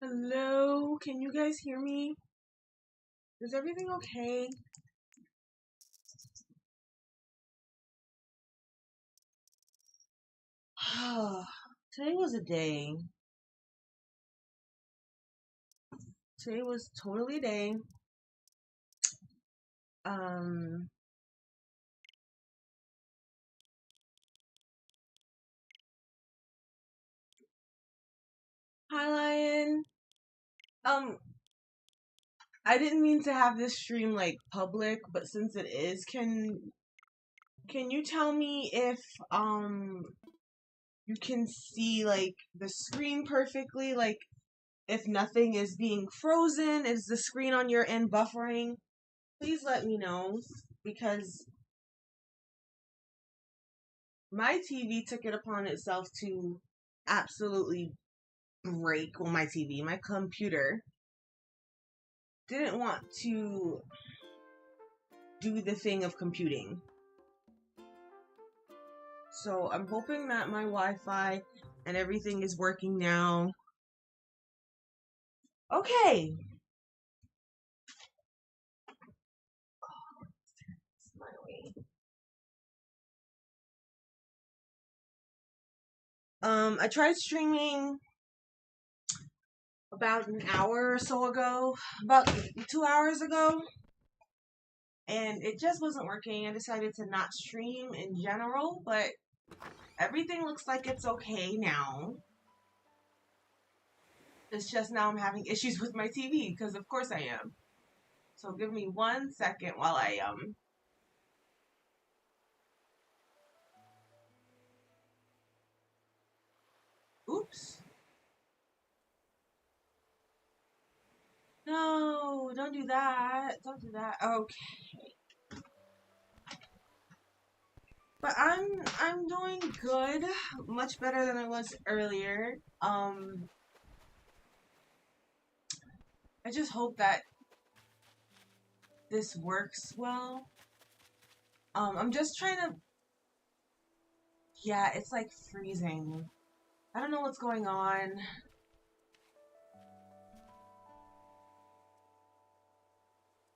Hello, can you guys hear me? Is everything okay? Today was a day. Today was totally a day. Um, Hi Lion. Um, I didn't mean to have this stream like public, but since it is, can you tell me if you can see like the screen perfectly? Like if nothing is being frozen, is the screen on your end buffering? Please let me know because my TV took it upon itself to absolutely break. Well, my TV, my computer didn't want to do the thing of computing. So I'm hoping that my Wi-Fi and everything is working now. Okay. I tried streaming about an hour or so ago, about 2 hours ago, and it just wasn't working. I decided to not stream in general, but everything looks like it's okay now. It's just now I'm having issues with my TV, because of course I am. So give me 1 second while I, oops. No, don't do that. Don't do that. Okay. But I'm doing good. Much better than I was earlier. I just hope that this works well. I'm just trying to, yeah, it's like freezing. I don't know what's going on.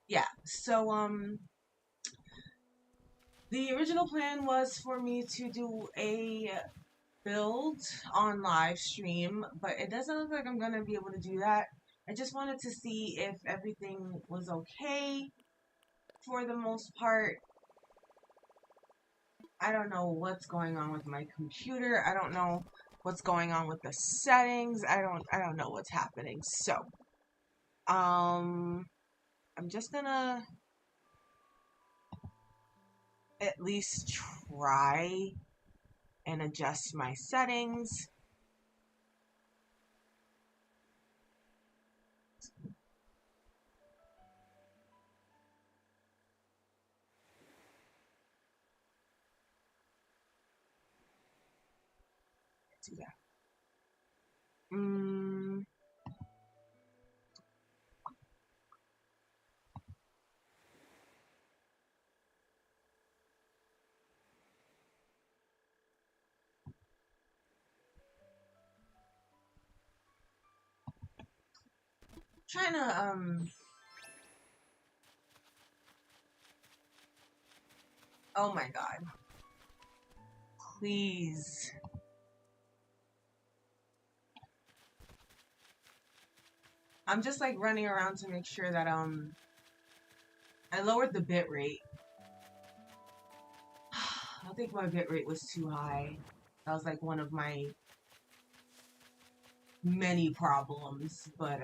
Yeah, so the original plan was for me to do a build on live stream, but it doesn't look like I'm gonna be able to do that. I just wanted to see if everything was okay for the most part. I don't know what's going on with my computer. I don't know what's going on with the settings. I don't know what's happening. So, I'm just gonna at least try and adjust my settings. Do that. Trying to oh my god. Please. I'm just like running around to make sure that I lowered the bit rate. I think my bit rate was too high. That was like one of my many problems, but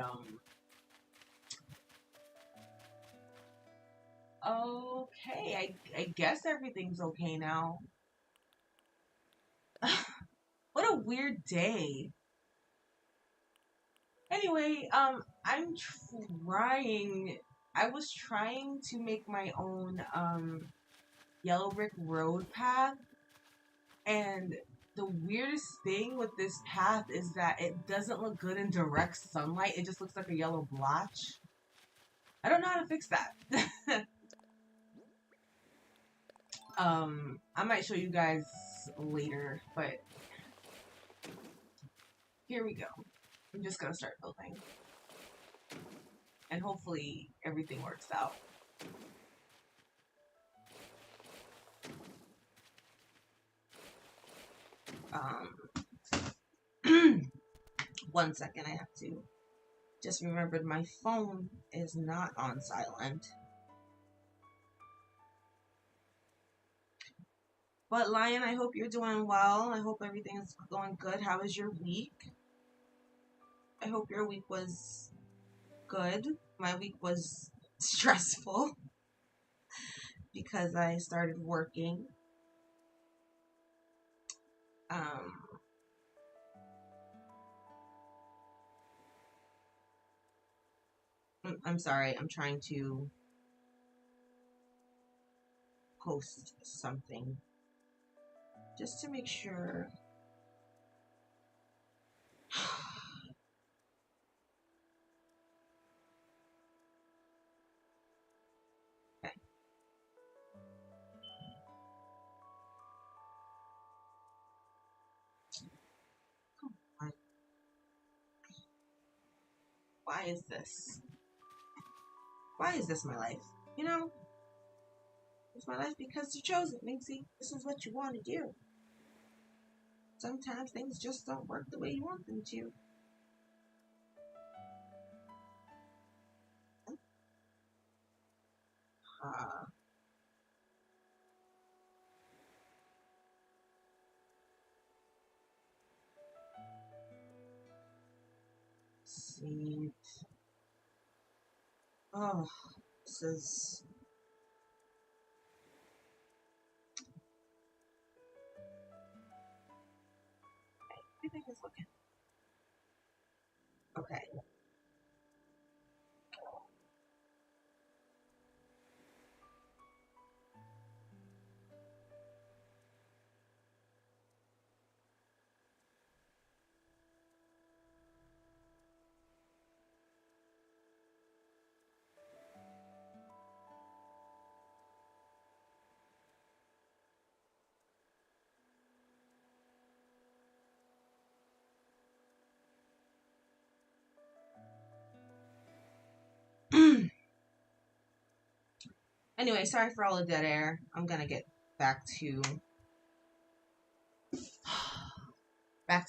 okay, I guess everything's okay now. What a weird day. Anyway, I'm trying. I was trying to make my own yellow brick road path, and the weirdest thing with this path is that it doesn't look good in direct sunlight. It just looks like a yellow blotch. I don't know how to fix that. I might show you guys later, but here we go. I'm just gonna start building. And hopefully everything works out. One second, I have to just remembered my phone is not on silent. But Lion, I hope you're doing well. I hope everything is going good. How was your week? I hope your week was good. My week was stressful because I started working. I'm sorry, I'm trying to post something just to make sure. Okay. Come on. Why is this? Why is this my life? You know, it's my life because you chose it, Minxie. This is what you want to do. Sometimes things just don't work the way you want them to. See. Oh, this is. Everything is looking okay. Anyway, sorry for all the dead air. I'm gonna get back to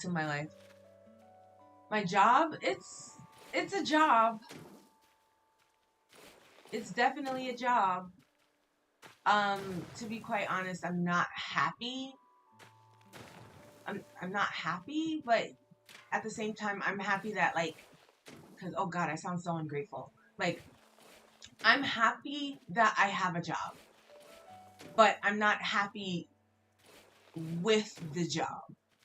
my life. My job, it's a job. It's definitely a job. To be quite honest, I'm not happy. I'm not happy, but at the same time, I'm happy that, like, because, oh God, I sound so ungrateful. Like, I'm happy that I have a job, but I'm not happy with the job,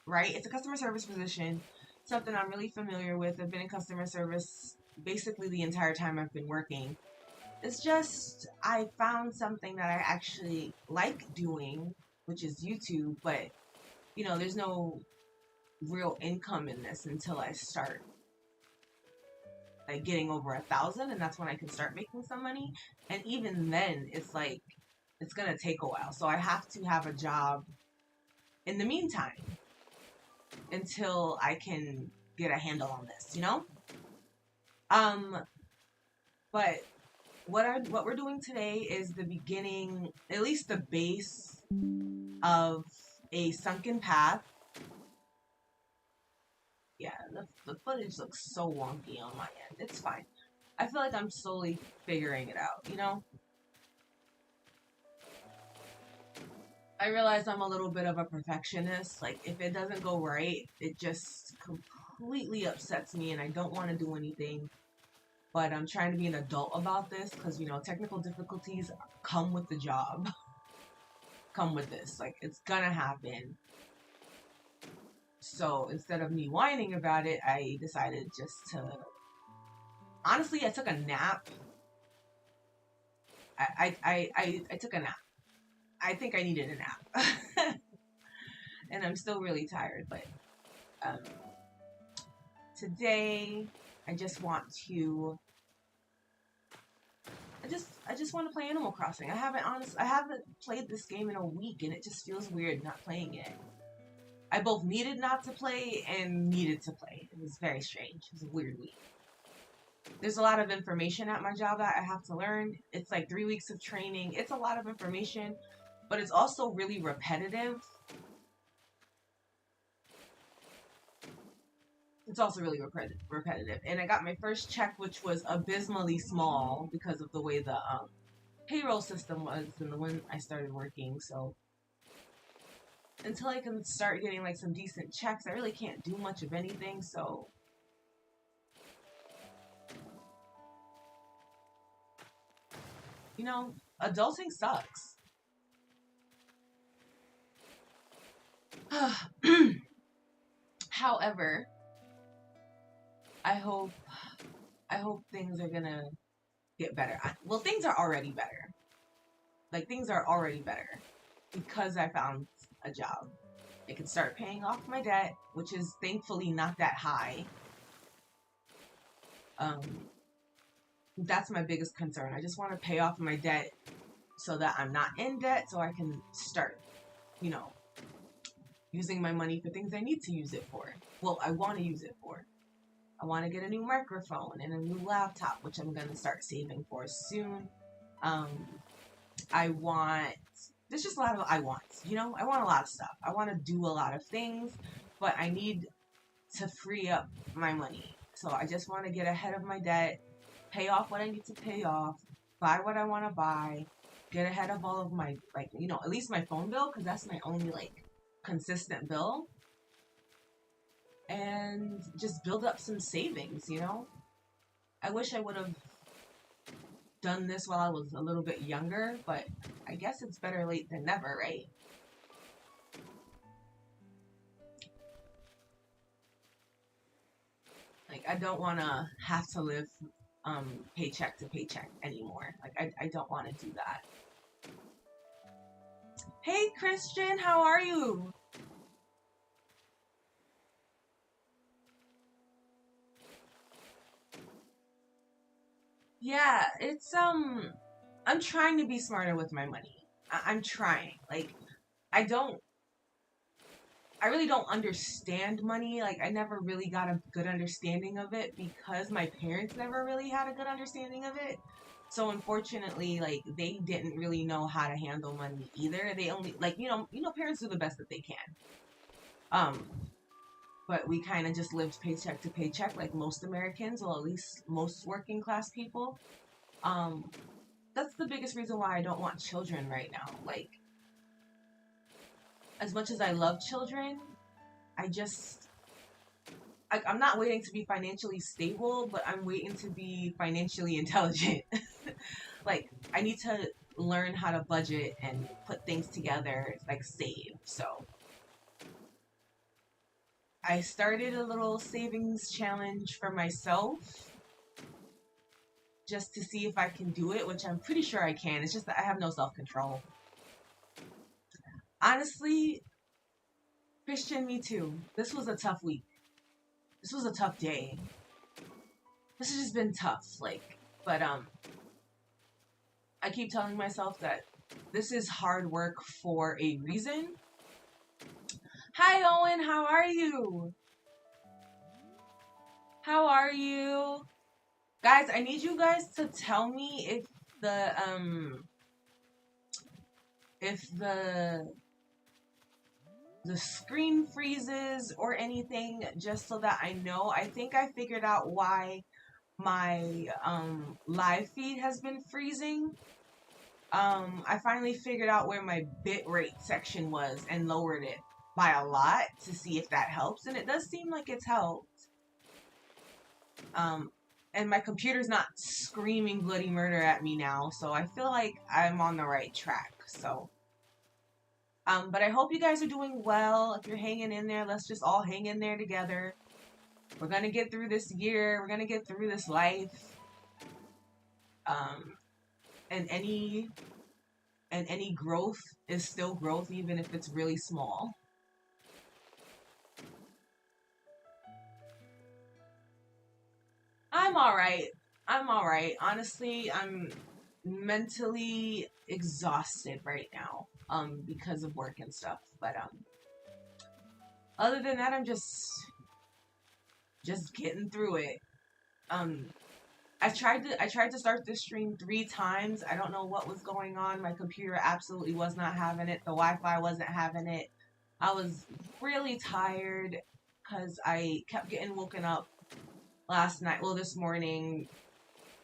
right? It's a customer service position, something I'm really familiar with. I've been in customer service basically the entire time I've been working. It's just, I found something that I actually like doing, which is YouTube, but, you know, there's no real income in this until I start like getting over 1,000, and that's when I can start making some money. And even then, it's like it's gonna take a while, so I have to have a job in the meantime until I can get a handle on this, you know. But what we're doing today is the beginning, at least the base of a sunken path. Yeah, the footage looks so wonky on my end. It's fine. I feel like I'm slowly figuring it out, you know? I realize I'm a little bit of a perfectionist. Like, if it doesn't go right, it just completely upsets me and I don't want to do anything. But I'm trying to be an adult about this because, you know, technical difficulties come with the job. Come with this. Like, it's gonna happen. So instead of me whining about it, I decided just to... Honestly, I took a nap. I took a nap. I think I needed a nap. And I'm still really tired, but today I just want to I just want to play Animal Crossing. I haven't played this game in a week and it just feels weird not playing it. I both needed not to play and needed to play. It was very strange. It was a weird week. There's a lot of information at my job that I have to learn. It's like 3 weeks of training. It's a lot of information, but it's also really repetitive. It's also really repetitive. And I got my first check, which was abysmally small because of the way the payroll system was and the when I started working. So until I can start getting like some decent checks, I really can't do much of anything. So you know, adulting sucks. However, I hope things are gonna get better. Well, things are already better. Like things are already better because I found a job. I can start paying off my debt, which is thankfully not that high. Um, that's my biggest concern. I just want to pay off my debt so that I'm not in debt, so I can start, you know, using my money for things I need to use it for. Well, I want to use it for. I want to get a new microphone and a new laptop, which I'm going to start saving for soon. I want, there's just a lot of I wants, you know? I want a lot of stuff. I want to do a lot of things, but I need to free up my money. So I just want to get ahead of my debt, pay off what I need to pay off, buy what I want to buy, get ahead of all of my, like, you know, at least my phone bill, because that's my only, like, consistent bill. And just build up some savings, you know? I wish I would have done this while I was a little bit younger, but I guess it's better late than never, right? Like, I don't want to have to live paycheck to paycheck anymore. Like, I don't want to do that. Hey, Christian, how are you? Yeah, it's, I'm trying to be smarter with my money. I'm trying. Like, I don't, I really don't understand money. Like, I never really got a good understanding of it because my parents never really had a good understanding of it. So unfortunately, like, they didn't really know how to handle money either. They only, like, parents do the best that they can. Um, but we kind of just lived paycheck to paycheck like most Americans, well, at least most working class people. Um, that's the biggest reason why I don't want children right now. Like, as much as I love children, I just I'm not waiting to be financially stable, but I'm waiting to be financially intelligent. Like, I need to learn how to budget and put things together, like save. So I started a little savings challenge for myself just to see if I can do it, which I'm pretty sure I can. It's just that I have no self-control. Honestly, Christian, me too. This was a tough week. This was a tough day. This has just been tough, like, but I keep telling myself that this is hard work for a reason. Hi, Owen, how are you? How are you? Guys, I need you guys to tell me if the screen freezes or anything, just so that I know. I think I figured out why my live feed has been freezing. I finally figured out where my bitrate section was and lowered it by a lot to see if that helps, and it does seem like it's helped. And my computer's not screaming bloody murder at me now, so I feel like I'm on the right track. So, but I hope you guys are doing well. If you're hanging in there, let's just all hang in there together. We're gonna get through this year. We're gonna get through this life. And any growth is still growth, even if it's really small. I'm all right. I'm all right. Honestly, I'm mentally exhausted right now because of work and stuff. But Other than that, I'm just getting through it. Um, I tried to start this stream 3 times. I don't know what was going on. My computer absolutely was not having it. The Wi-Fi wasn't having it. I was really tired because I kept getting woken up last night. Well, this morning,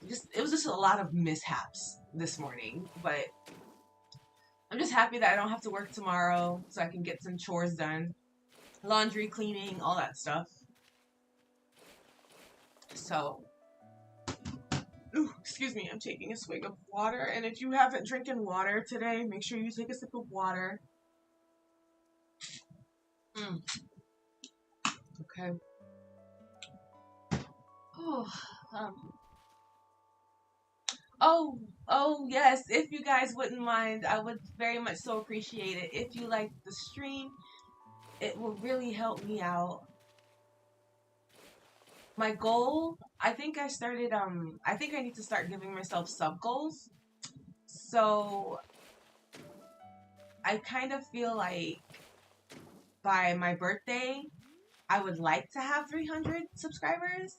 it was just a lot of mishaps this morning. But I'm just happy that I don't have to work tomorrow, so I can get some chores done, laundry, cleaning, all that stuff. So, ooh, excuse me, I'm taking a swig of water. And if you haven't drinking water today, make sure you take a sip of water. Okay. Oh, um, oh, oh, yes. If you guys wouldn't mind, I would very much so appreciate it. If you like the stream, it will really help me out. My goal, I think I think I need to start giving myself sub goals. So I kind of feel like by my birthday, I would like to have 300 subscribers.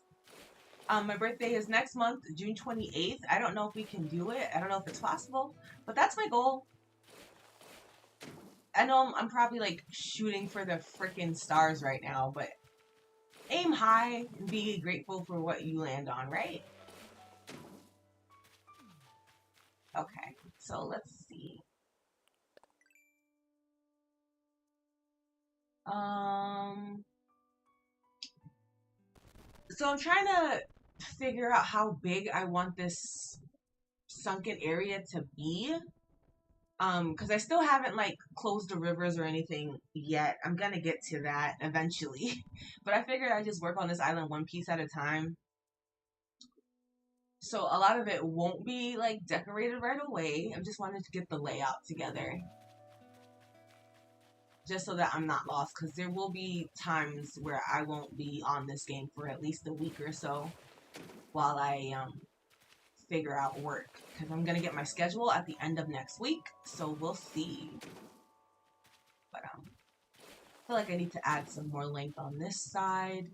My birthday is next month, June 28th. I don't know if we can do it. I don't know if it's possible, but that's my goal. I know I'm probably like shooting for the freaking stars right now, but aim high and be grateful for what you land on, right? Okay, so let's see. So I'm trying to figure out how big I want this sunken area to be. Because I still haven't like closed the rivers or anything yet. I'm gonna get to that eventually. But I figured I'd just work on this island one piece at a time. So a lot of it won't be like decorated right away. I just wanted to get the layout together. Just so that I'm not lost, because there will be times where I won't be on this game for at least a week or so while I figure out work, because I'm gonna get my schedule at the end of next week, so we'll see. But I feel like I need to add some more length on this side.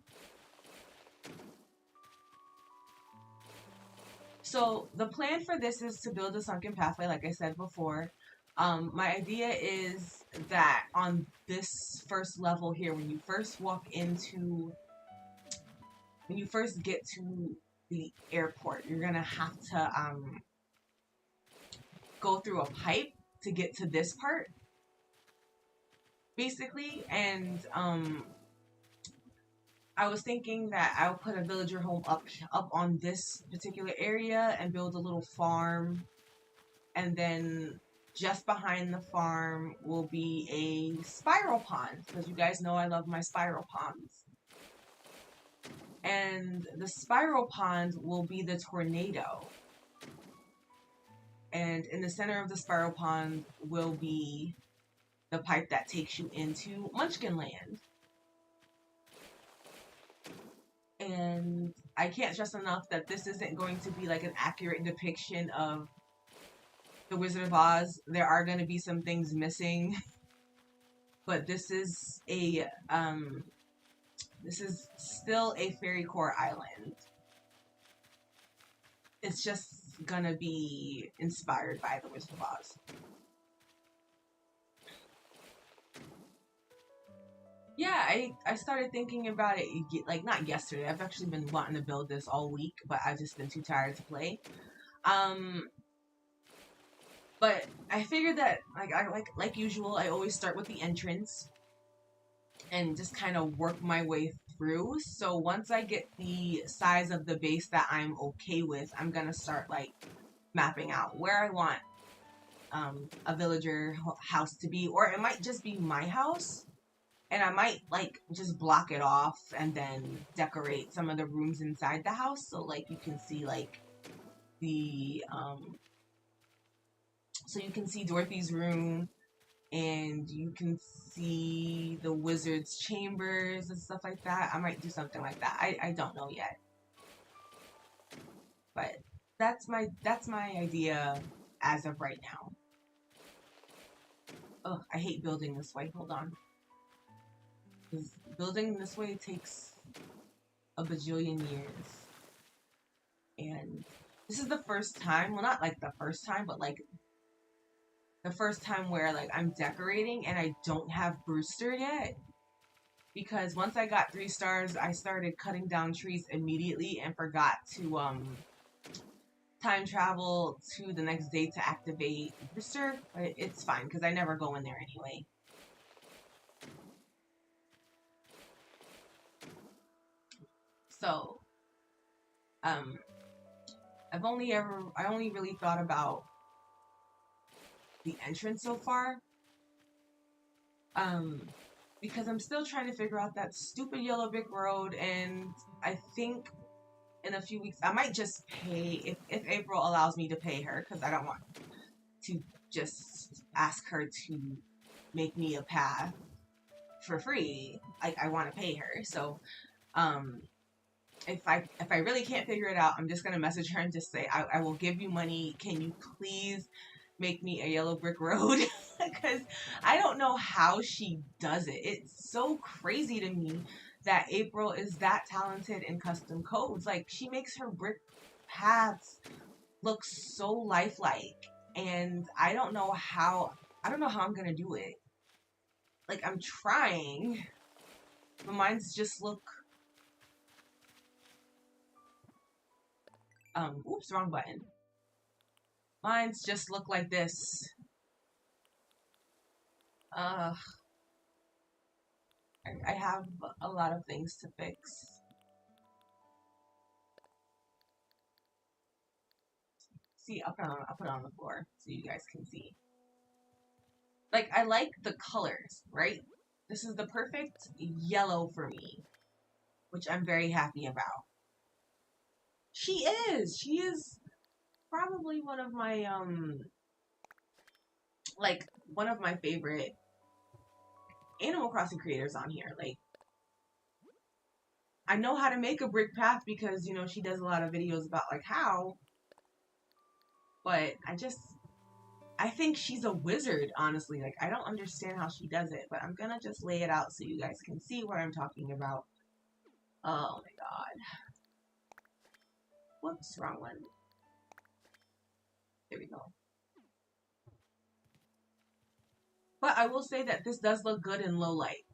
So the plan for this is to build a sunken pathway, like I said before. My idea is that on this first level here, when you first get to the airport, you're gonna have to go through a pipe to get to this part, basically. And I was thinking that I'll put a villager home up on this particular area and build a little farm, and then just behind the farm will be a spiral pond, because you guys know I love my spiral ponds. And the spiral pond will be the tornado. And in the center of the spiral pond will be the pipe that takes you into Munchkin Land. And I can't stress enough that this isn't going to be like an accurate depiction of the Wizard of Oz. There are going to be some things missing, but this is still a fairy core island. It's just gonna be inspired by the Wizard of Oz. Yeah, I started thinking about it like not yesterday. I've actually been wanting to build this all week, but I've just been too tired to play. But I figured that like usual, I always start with the entrance and just kind of work my way through. So once I get the size of the base that I'm okay with, I'm gonna start like mapping out where I want a villager house to be, or it might just be my house, and I might like just block it off and then decorate some of the rooms inside the house, so like you can see like the so you can see Dorothy's room, and you can see the wizard's chambers and stuff like that. I might do something like that. I don't know yet, but that's my idea as of right now. Oh, I hate building this way. Hold on. Because building this way takes a bajillion years. And this is the first time, well, not like the first time, but like the first time where like I'm decorating and I don't have Brewster yet. Because once I got 3 stars, I started cutting down trees immediately and forgot to time travel to the next day to activate Brewster. But it's fine because I never go in there anyway. So, I only really thought about the entrance so far. Because I'm still trying to figure out that stupid yellow brick road, and I think in a few weeks I might just pay, if April allows me to pay her, because I don't want to just ask her to make me a path for free. I want to pay her. So if I really can't figure it out, I'm just gonna message her and just say, I will give you money. Can you please make me a yellow brick road? Because I don't know how she does it. It's so crazy to me that April is that talented in custom codes. Like, she makes her brick paths look so lifelike, and I don't know how I'm gonna do it. Like, I'm trying, but mine's just look oops, wrong button. Mine's just look like this. I have a lot of things to fix. See, I'll put it on the floor so you guys can see. Like, I like the colors, right? This is the perfect yellow for me, which I'm very happy about. She is probably one of my one of my favorite Animal Crossing creators on here. Like, I know how to make a brick path because, you know, she does a lot of videos about like how, but I think she's a wizard, honestly. Like, I don't understand how she does it, but I'm gonna just lay it out so you guys can see what I'm talking about. Oh my god. Whoops, wrong one. There we go. But I will say that this does look good in low light.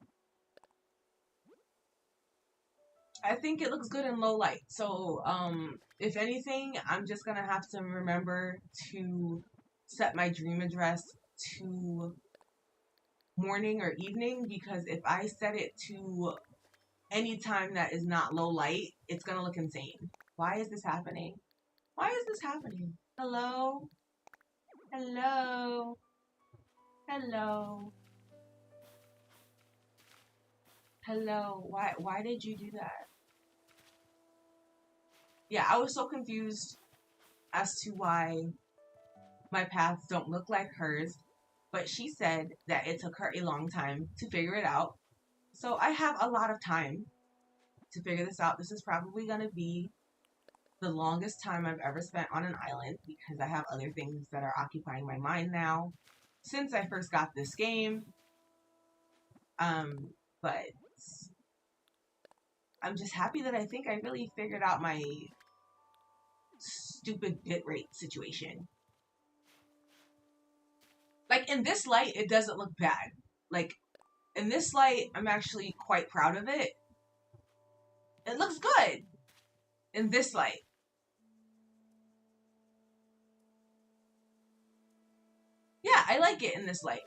I think it looks good in low light. So, if anything, I'm just gonna have to remember to set my dream address to morning or evening, because if I set it to any time that is not low light, it's gonna look insane. Why is this happening? Why is this happening? Hello? Hello? Hello? Hello? Why did you do that? Yeah, I was so confused as to why my paths don't look like hers, but she said that it took her a long time to figure it out. So I have a lot of time to figure this out. This is probably going to be the longest time I've ever spent on an island, because I have other things that are occupying my mind now since I first got this game. But I'm just happy that I think I really figured out my stupid bitrate situation. Like, in this light, it doesn't look bad. Like, in this light, I'm actually quite proud of it. It looks good in this light. Yeah, I like it in this light.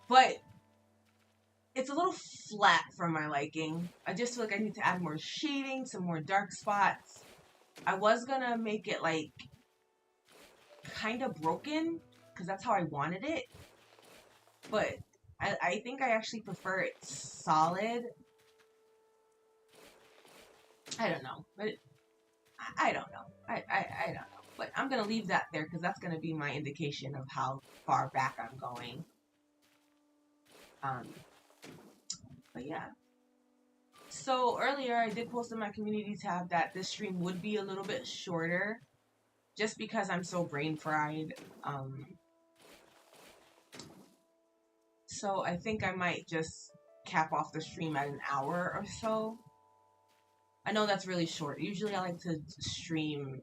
But it's a little flat for my liking. I just feel like I need to add more shading, some more dark spots. I was gonna make it like kind of broken, because that's how I wanted it. But I think I actually prefer it solid. I don't know. But I don't know. I don't know. But I'm going to leave that there, because that's going to be my indication of how far back I'm going. But yeah. So earlier I did post in my community tab that this stream would be a little bit shorter, just because I'm so brain fried. So I think I might just cap off the stream at an hour or so. I know that's really short. Usually I like to stream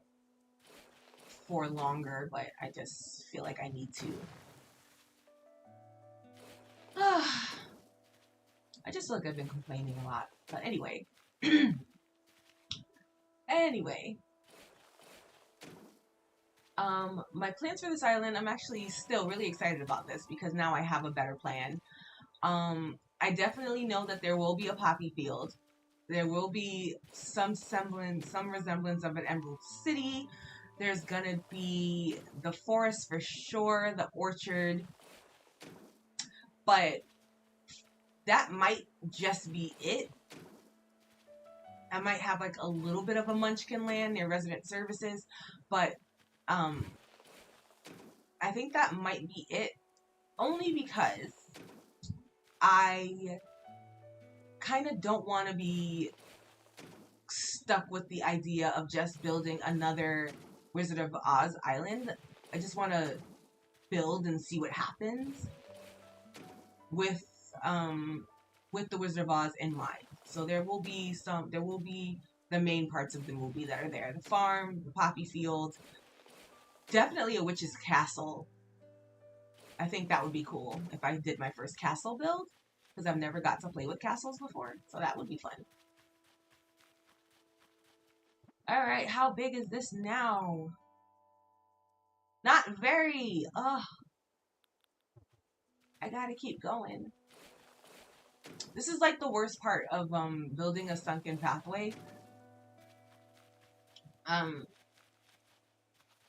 for longer, but I just feel like I need to. I just feel like I've been complaining a lot. But anyway. Anyway. My plans for this island, I'm actually still really excited about this because now I have a better plan. I definitely know that there will be a poppy field. There will be some resemblance of an Emerald City. There's gonna be the forest for sure, the orchard. But that might just be it. I might have like a little bit of a munchkin land near resident services, but I think that might be it, only because I kind of don't want to be stuck with the idea of just building another Wizard of Oz island. I just want to build and see what happens with the Wizard of Oz in mind. So there will be the main parts of the movie that are there: the farm, the poppy field, definitely a witch's castle. I think that would be cool if I did my first castle build, because I've never got to play with castles before, so that would be fun. Alright, how big is this now? Not very! Ugh. I gotta keep going. This is like the worst part of building a sunken pathway.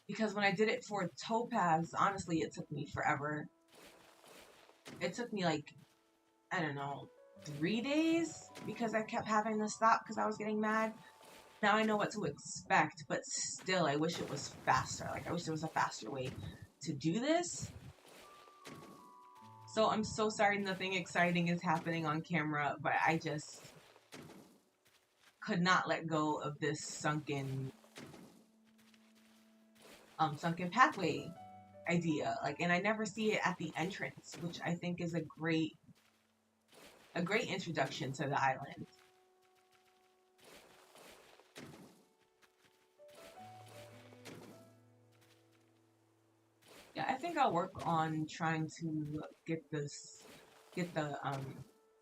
Because when I did it for Topaz, honestly, it took me forever. It took me like, I don't know, 3 days because I kept having to stop because I was getting mad. Now I know what to expect, but still, I wish it was faster. Like, I wish there was a faster way to do this. So I'm so sorry nothing exciting is happening on camera, but I just could not let go of this sunken pathway idea. Like, and I never see it at the entrance, which I think is a great introduction to the island. Yeah, I think I'll work on trying to get the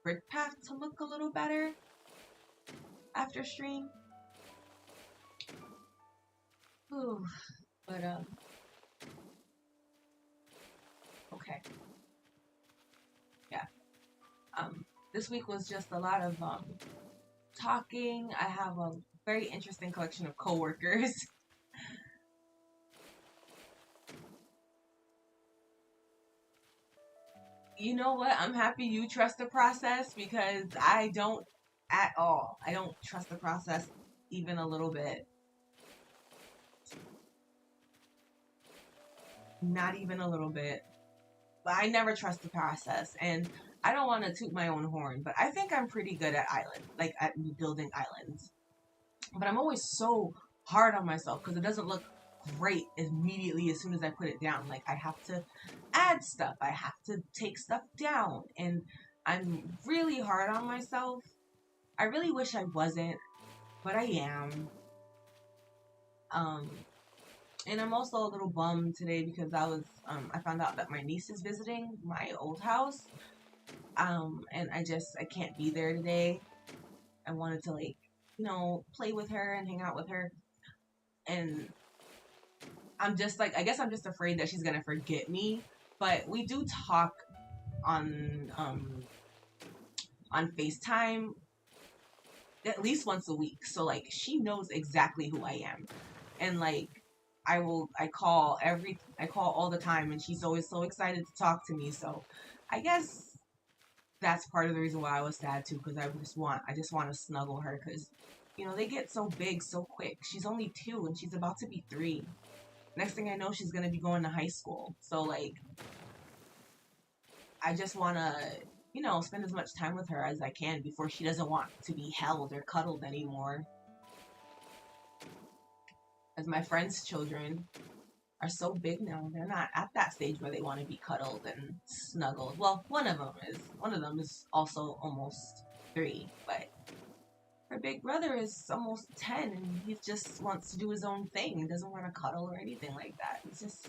brick path to look a little better after stream. Ooh, but okay. Yeah. This week was just a lot of talking. I have a very interesting collection of coworkers. You know what? I'm happy you trust the process because I don't at all. I don't trust the process even a little bit. Not even a little bit. But I never trust the process, and I don't want to toot my own horn, but I think I'm pretty good at at building islands. But I'm always so hard on myself because it doesn't look great immediately as soon as I put it down. Like, I have to add stuff, I have to take stuff down, and I'm really hard on myself. I really wish I wasn't, but I am. And I'm also a little bummed today because I found out that my niece is visiting my old house. And I can't be there today. I wanted to, like, play with her and hang out with her. And I'm just like, I guess I'm just afraid that she's gonna forget me. But we do talk on FaceTime at least once a week. So, like, she knows exactly who I am. And, like, I call all the time, and she's always so excited to talk to me. So I guess that's part of the reason why I was sad too, because I just want to snuggle her, because they get so big so quick. She's only 2 and she's about to be 3. Next thing I know, she's gonna be going to high school. So, like, I just want to spend as much time with her as I can before she doesn't want to be held or cuddled anymore. As my friends' children, are so big now. They're not at that stage where they want to be cuddled and snuggled. Well, one of them is. One of them is also almost 3, but her big brother is almost 10, and he just wants to do his own thing. He doesn't want to cuddle or anything like that. It's just,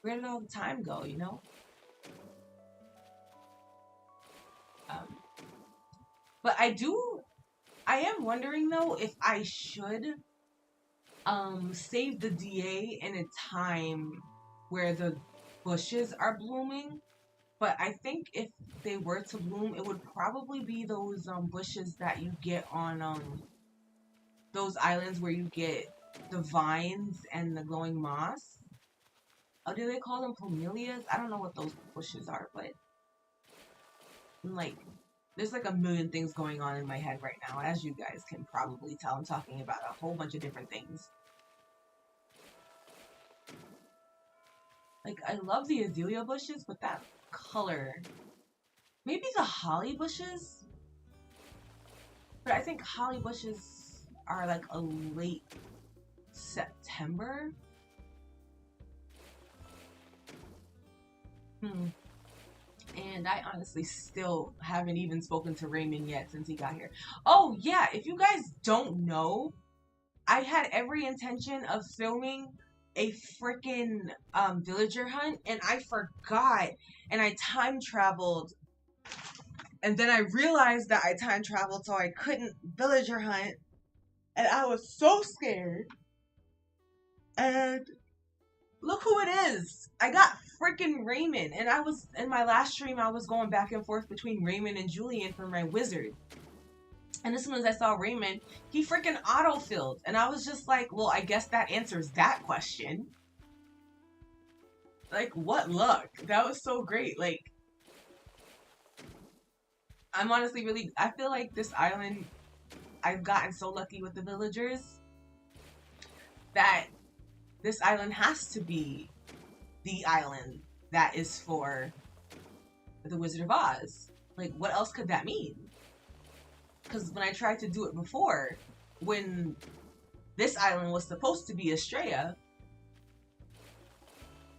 where did all the time go, you know? Um, but I am wondering though if I should save the DA in a time where the bushes are blooming. But I think if they were to bloom, it would probably be those bushes that you get on those islands where you get the vines and the glowing moss. Oh, do they call them plumelias? I don't know what those bushes are, but like there's like a million things going on in my head right now. As you guys can probably tell, I'm talking about a whole bunch of different things. Like, I love the azalea bushes, but that color... Maybe the holly bushes? But I think holly bushes are like a late September. And I honestly still haven't even spoken to Raymond yet since he got here. Oh, yeah, if you guys don't know, I had every intention of filming a freaking villager hunt, and I forgot, and I time traveled, and then I realized that I time traveled, so I couldn't villager hunt, and I was so scared. And look who it is! I got freaking Raymond, and I was in my last stream. I was going back and forth between Raymond and Julian for my wizard. And as soon as I saw Raymond, he freaking autofilled. And I was just like, well, I guess that answers that question. Like, what luck. That was so great. Like, I'm honestly really... I feel like this island, I've gotten so lucky with the villagers that this island has to be the island that is for the Wizard of Oz. Like, what else could that mean? Because when I tried to do it before, when this island was supposed to be Estrella,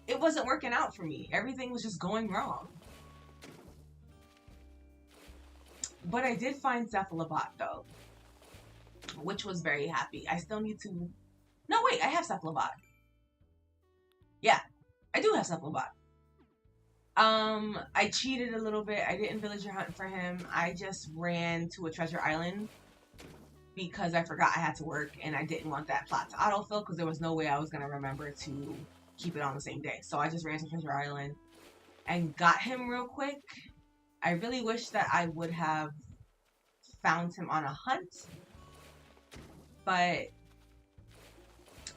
it wasn't working out for me. Everything was just going wrong. But I did find Cephalobot, though, which was very happy. I still need to... No, wait, I have Cephalobot. Yeah, I do have Cephalobot. I cheated a little bit. I didn't villager hunt for him. I just ran to a treasure island because I forgot I had to work and I didn't want that plot to autofill because there was no way I was going to remember to keep it on the same day. So I just ran to treasure island and got him real quick. I really wish that I would have found him on a hunt, but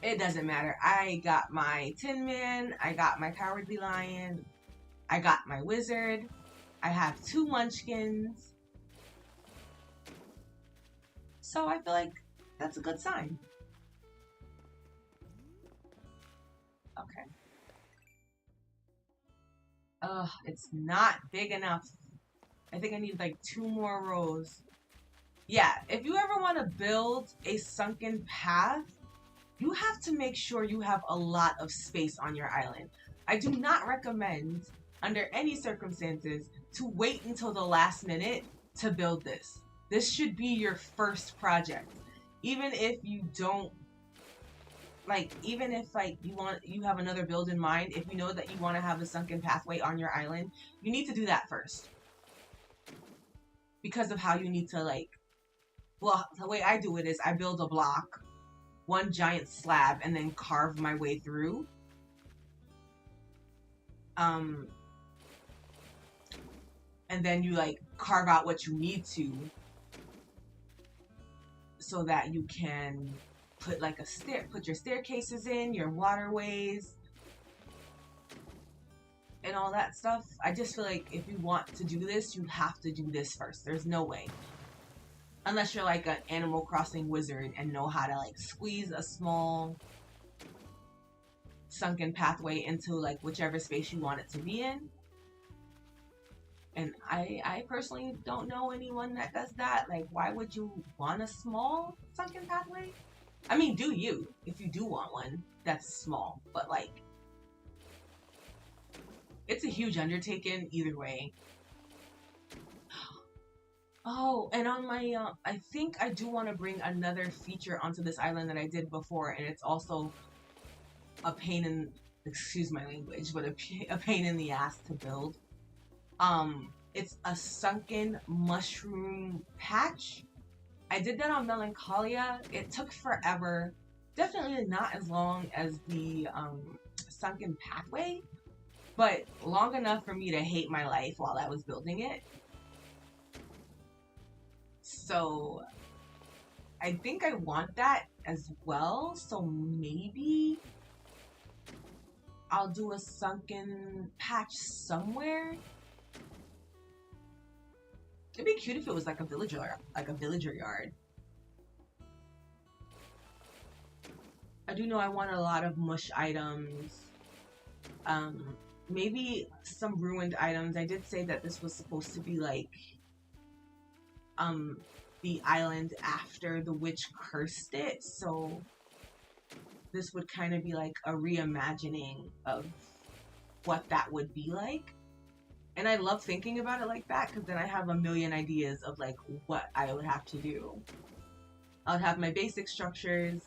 it doesn't matter. I got my Tin Man, I got my Cowardly Lion, I got my wizard, I have 2 munchkins. So I feel like that's a good sign. Okay. Ugh, it's not big enough. I think I need like 2 more rows. Yeah, if you ever want to build a sunken path, you have to make sure you have a lot of space on your island. I do not recommend, under any circumstances, to wait until the last minute to build this. This should be your first project. Even if you don't, like, even if, like, you have another build in mind, if you know that you want to have a sunken pathway on your island, you need to do that first. Because of how you need to, like, well, the way I do it is I build a block, 1 giant slab, and then carve my way through. And then you, like, carve out what you need to so that you can put, like, put your staircases in, your waterways, and all that stuff. I just feel like if you want to do this, you have to do this first. There's no way. Unless you're like an Animal Crossing wizard and know how to like squeeze a small sunken pathway into like whichever space you want it to be in. And I personally don't know anyone that does that. Like, why would you want a small sunken pathway? I mean, do you, if you do want one that's small, but like, it's a huge undertaking either way. Oh, and on my, I think I do want to bring another feature onto this island that I did before, and it's also a pain in, excuse my language, but a pain in the ass to build. It's a sunken mushroom patch. I did that on Melancholia. It took forever. Definitely not as long as the sunken pathway, but long enough for me to hate my life while I was building it. So I think I want that as well. So maybe I'll do a sunken patch somewhere. It'd be cute if it was like a villager yard. I do know I want a lot of mush items. Maybe some ruined items. I did say that this was supposed to be like the island after the witch cursed it, so this would kind of be like a reimagining of what that would be like. And I love thinking about it like that, because then I have a million ideas of like what I would have to do. I would have my basic structures,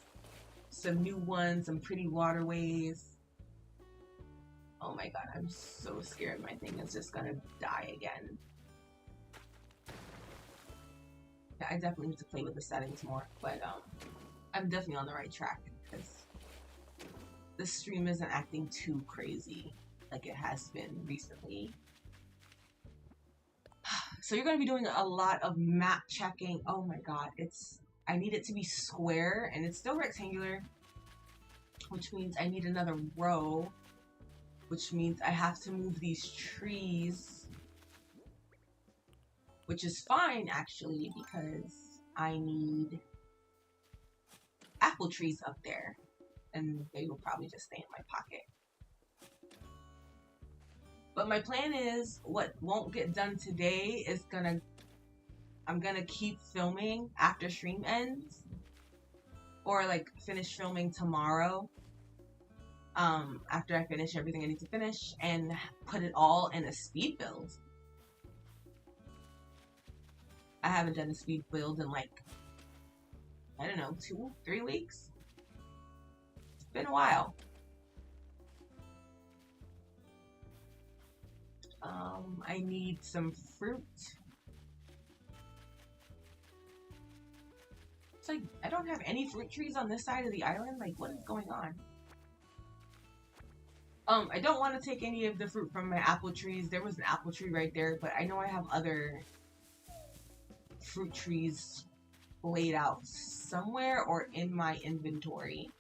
some new ones, some pretty waterways. Oh my god, I'm so scared my thing is just gonna die again. Yeah, I definitely need to play with the settings more, but I'm definitely on the right track because the stream isn't acting too crazy like it has been recently. So you're going to be doing a lot of map checking. Oh my god, I need it to be square and it's still rectangular, which means I need another row, which means I have to move these trees, which is fine actually because I need apple trees up there and they will probably just stay in my pocket. But my plan is, what won't get done today is I'm gonna keep filming after stream ends, or like finish filming tomorrow, after I finish everything I need to finish, and put it all in a speed build. I haven't done a speed build in like, I don't know, 2-3 weeks? It's been a while. I need some fruit. It's like, I don't have any fruit trees on this side of the island. Like, what is going on? I don't want to take any of the fruit from my apple trees. There was an apple tree right there, but I know I have other fruit trees laid out somewhere or in my inventory.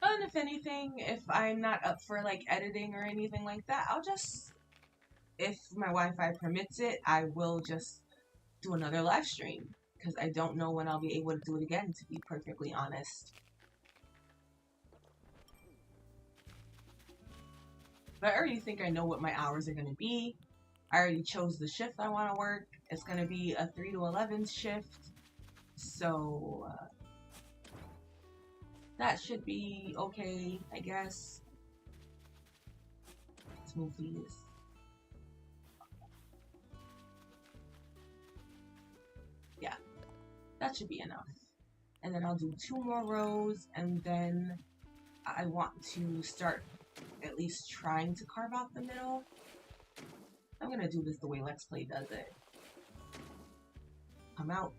And if anything, if I'm not up for like editing or anything like that, I'll just, if my Wi-Fi permits it, I will just do another live stream, because I don't know when I'll be able to do it again, to be perfectly honest. But I already think I know what my hours are going to be. I already chose the shift I want to work. It's going to be a 3 to 11 shift. So that should be okay, I guess. Let's move these. Yeah, that should be enough. And then I'll do 2 more rows, and then I want to start at least trying to carve out the middle. I'm gonna do this the way Let's Play does it. Come out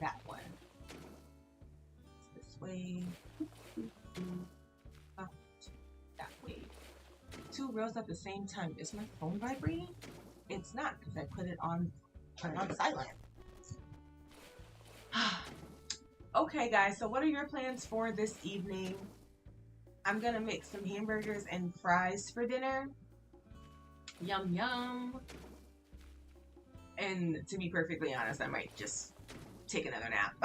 that one. This way. Out that way. 2 rows at the same time. Is my phone vibrating? It's not, because I put it on silent. Okay guys, so what are your plans for this evening? I'm gonna make some hamburgers and fries for dinner. Yum yum. And to be perfectly honest, I might just take another nap.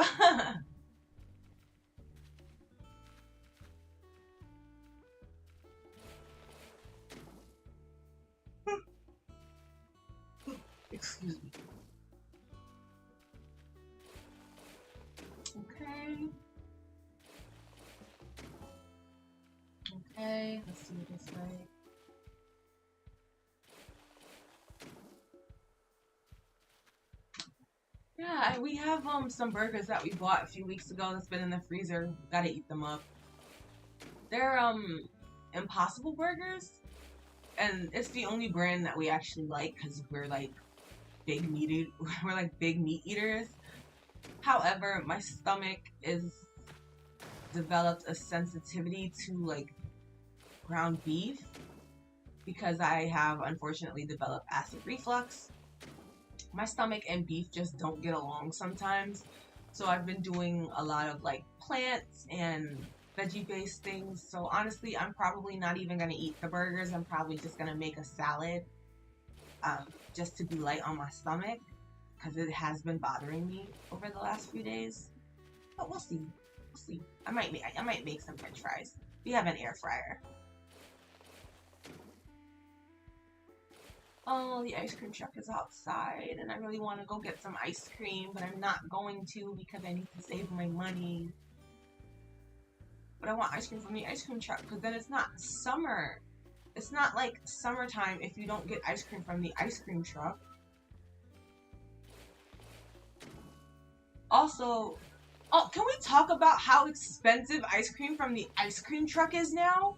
Excuse me. Okay. Okay, let's do it this way. Yeah, we have some burgers that we bought a few weeks ago that's been in the freezer. Gotta eat them up. They're Impossible Burgers, and it's the only brand that we actually like because we're like we're like big meat eaters. However, my stomach is developed a sensitivity to like ground beef because I have unfortunately developed acid reflux. My stomach and beef just don't get along sometimes. So I've been doing a lot of like plants and veggie based things. So honestly, I'm probably not even going to eat the burgers. I'm probably just going to make a salad just to be light on my stomach because it has been bothering me over the last few days. But we'll see. We'll see. I might make some french fries. We have an air fryer. Oh, the ice cream truck is outside, and I really want to go get some ice cream, but I'm not going to because I need to save my money. But I want ice cream from the ice cream truck because then it's not summer. It's not like summertime if you don't get ice cream from the ice cream truck. Also, oh, can we talk about how expensive ice cream from the ice cream truck is now?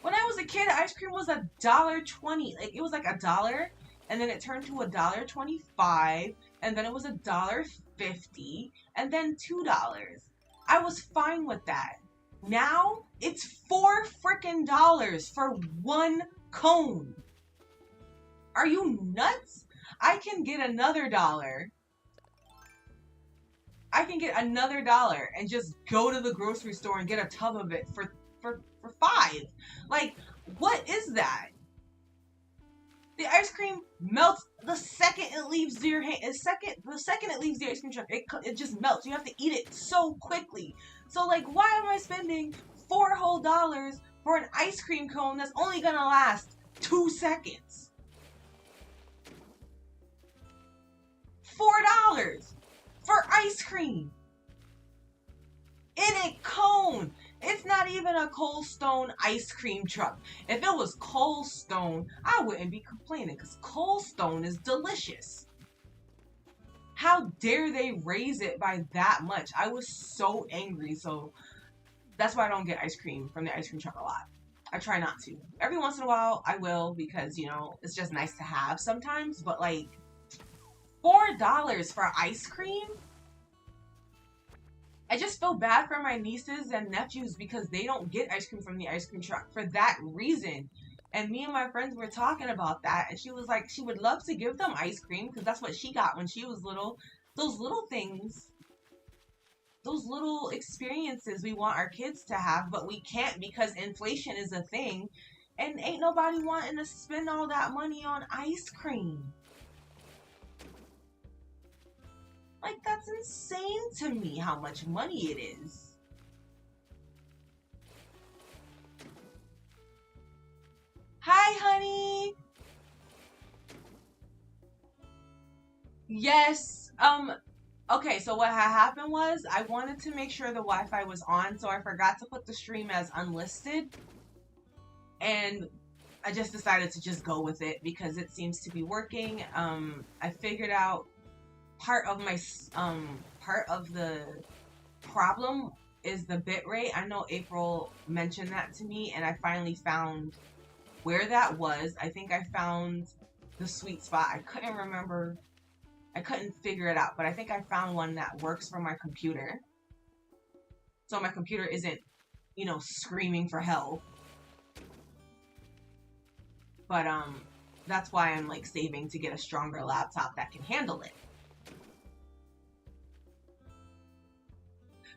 When I was a kid, ice cream was $1.20. Like it was like $1, and then it turned to $1.25, and then it was $1.50, and then $2. I was fine with that. Now it's $4 frickin' for one cone. Are you nuts? I can get another $1. I can get another $1 and just go to the grocery store and get a tub of it for $5. Like, what is that? The ice cream melts the second it leaves your hand. The second it leaves the ice cream truck, it just melts. You have to eat it so quickly. So like, why am I spending $4 whole for an ice cream cone that's only gonna last 2 seconds? $4 for ice cream in a cone. It's not even a Cold Stone ice cream truck. If it was Cold Stone, I wouldn't be complaining because Cold Stone is delicious. How dare they raise it by that much? I was so angry. So that's why I don't get ice cream from the ice cream truck a lot. I try not to. Every once in a while, I will because, you know, it's just nice to have sometimes. But like $4 for ice cream? I just feel bad for my nieces and nephews because they don't get ice cream from the ice cream truck for that reason. And me and my friends were talking about that, and she was like, she would love to give them ice cream because that's what she got when she was little. Those little things, those little experiences we want our kids to have, but we can't because inflation is a thing, and ain't nobody wanting to spend all that money on ice cream. Like, that's insane to me how much money it is. Hi, honey. Yes. Okay, so what had happened was I wanted to make sure the Wi-Fi was on, so I forgot to put the stream as unlisted. And I just decided to just go with it because it seems to be working. I figured out part of the problem is the bit rate. I know April mentioned that to me, and I finally found where that was. I think I found the sweet spot. I couldn't figure it out, but I think I found one that works for my computer. So my computer isn't, you know, screaming for help. But that's why I'm like saving to get a stronger laptop that can handle it.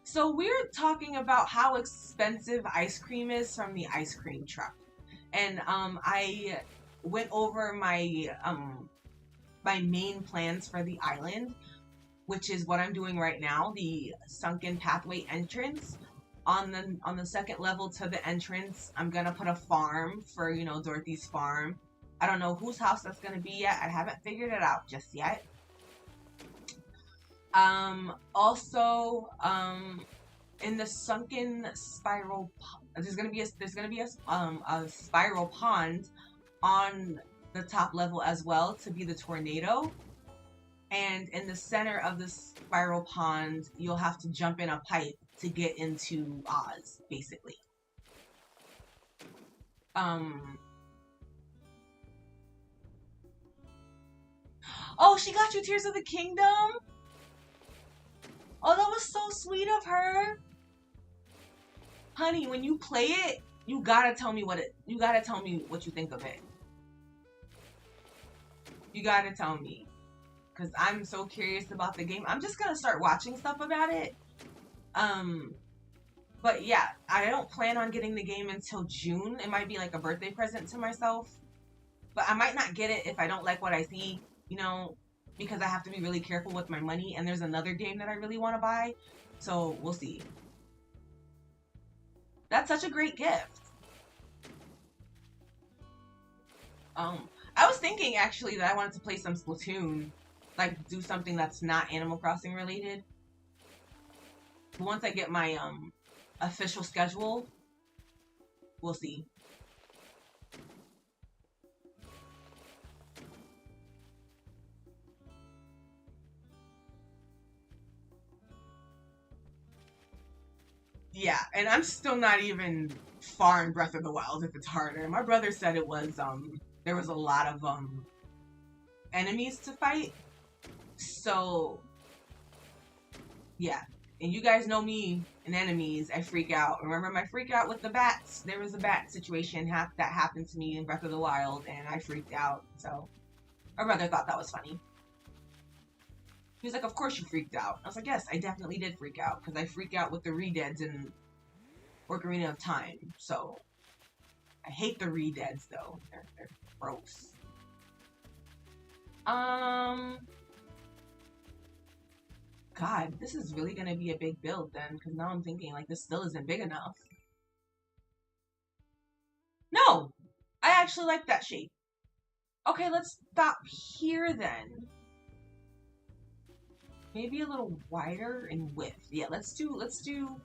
So we're talking about how expensive ice cream is from the ice cream truck. And I went over my my main plans for the island, which is what I'm doing right now, the sunken pathway entrance. On the second level to the entrance, I'm gonna put a farm for, you know, Dorothy's farm. I don't know whose house that's gonna be yet. I haven't figured it out just yet. Also, in the sunken spiral, there's gonna be a spiral pond on the top level as well to be the tornado. And in the center of the spiral pond, you'll have to jump in a pipe to get into Oz, basically. Oh, she got you Tears of the Kingdom? Oh, that was so sweet of her. Honey, when you play it, you gotta tell me what you think of it. You gotta tell me. Because I'm so curious about the game. I'm just gonna start watching stuff about it. But yeah, I don't plan on getting the game until June. It might be like a birthday present to myself. But I might not get it if I don't like what I see, you know, because I have to be really careful with my money. And there's another game that I really want to buy. So we'll see. That's such a great gift. I was thinking actually that I wanted to play some Splatoon. Like do something that's not Animal Crossing related. But once I get my official schedule, we'll see. Yeah, and I'm still not even far in Breath of the Wild if it's harder. My brother said it was there was a lot of enemies to fight. So yeah. And you guys know me and enemies, I freak out. Remember my freak out with the bats? There was a bat situation that happened to me in Breath of the Wild, and I freaked out. So my brother thought that was funny. He was like, of course you freaked out. I was like, yes, I definitely did freak out, because I freak out with the Redeads in Ocarina of Time. So I hate the Redeads, though. They're gross. God, this is really gonna be a big build then, because now I'm thinking, like, this still isn't big enough. No! I actually like that shape. Okay, let's stop here then. Maybe a little wider in width. Yeah, let's do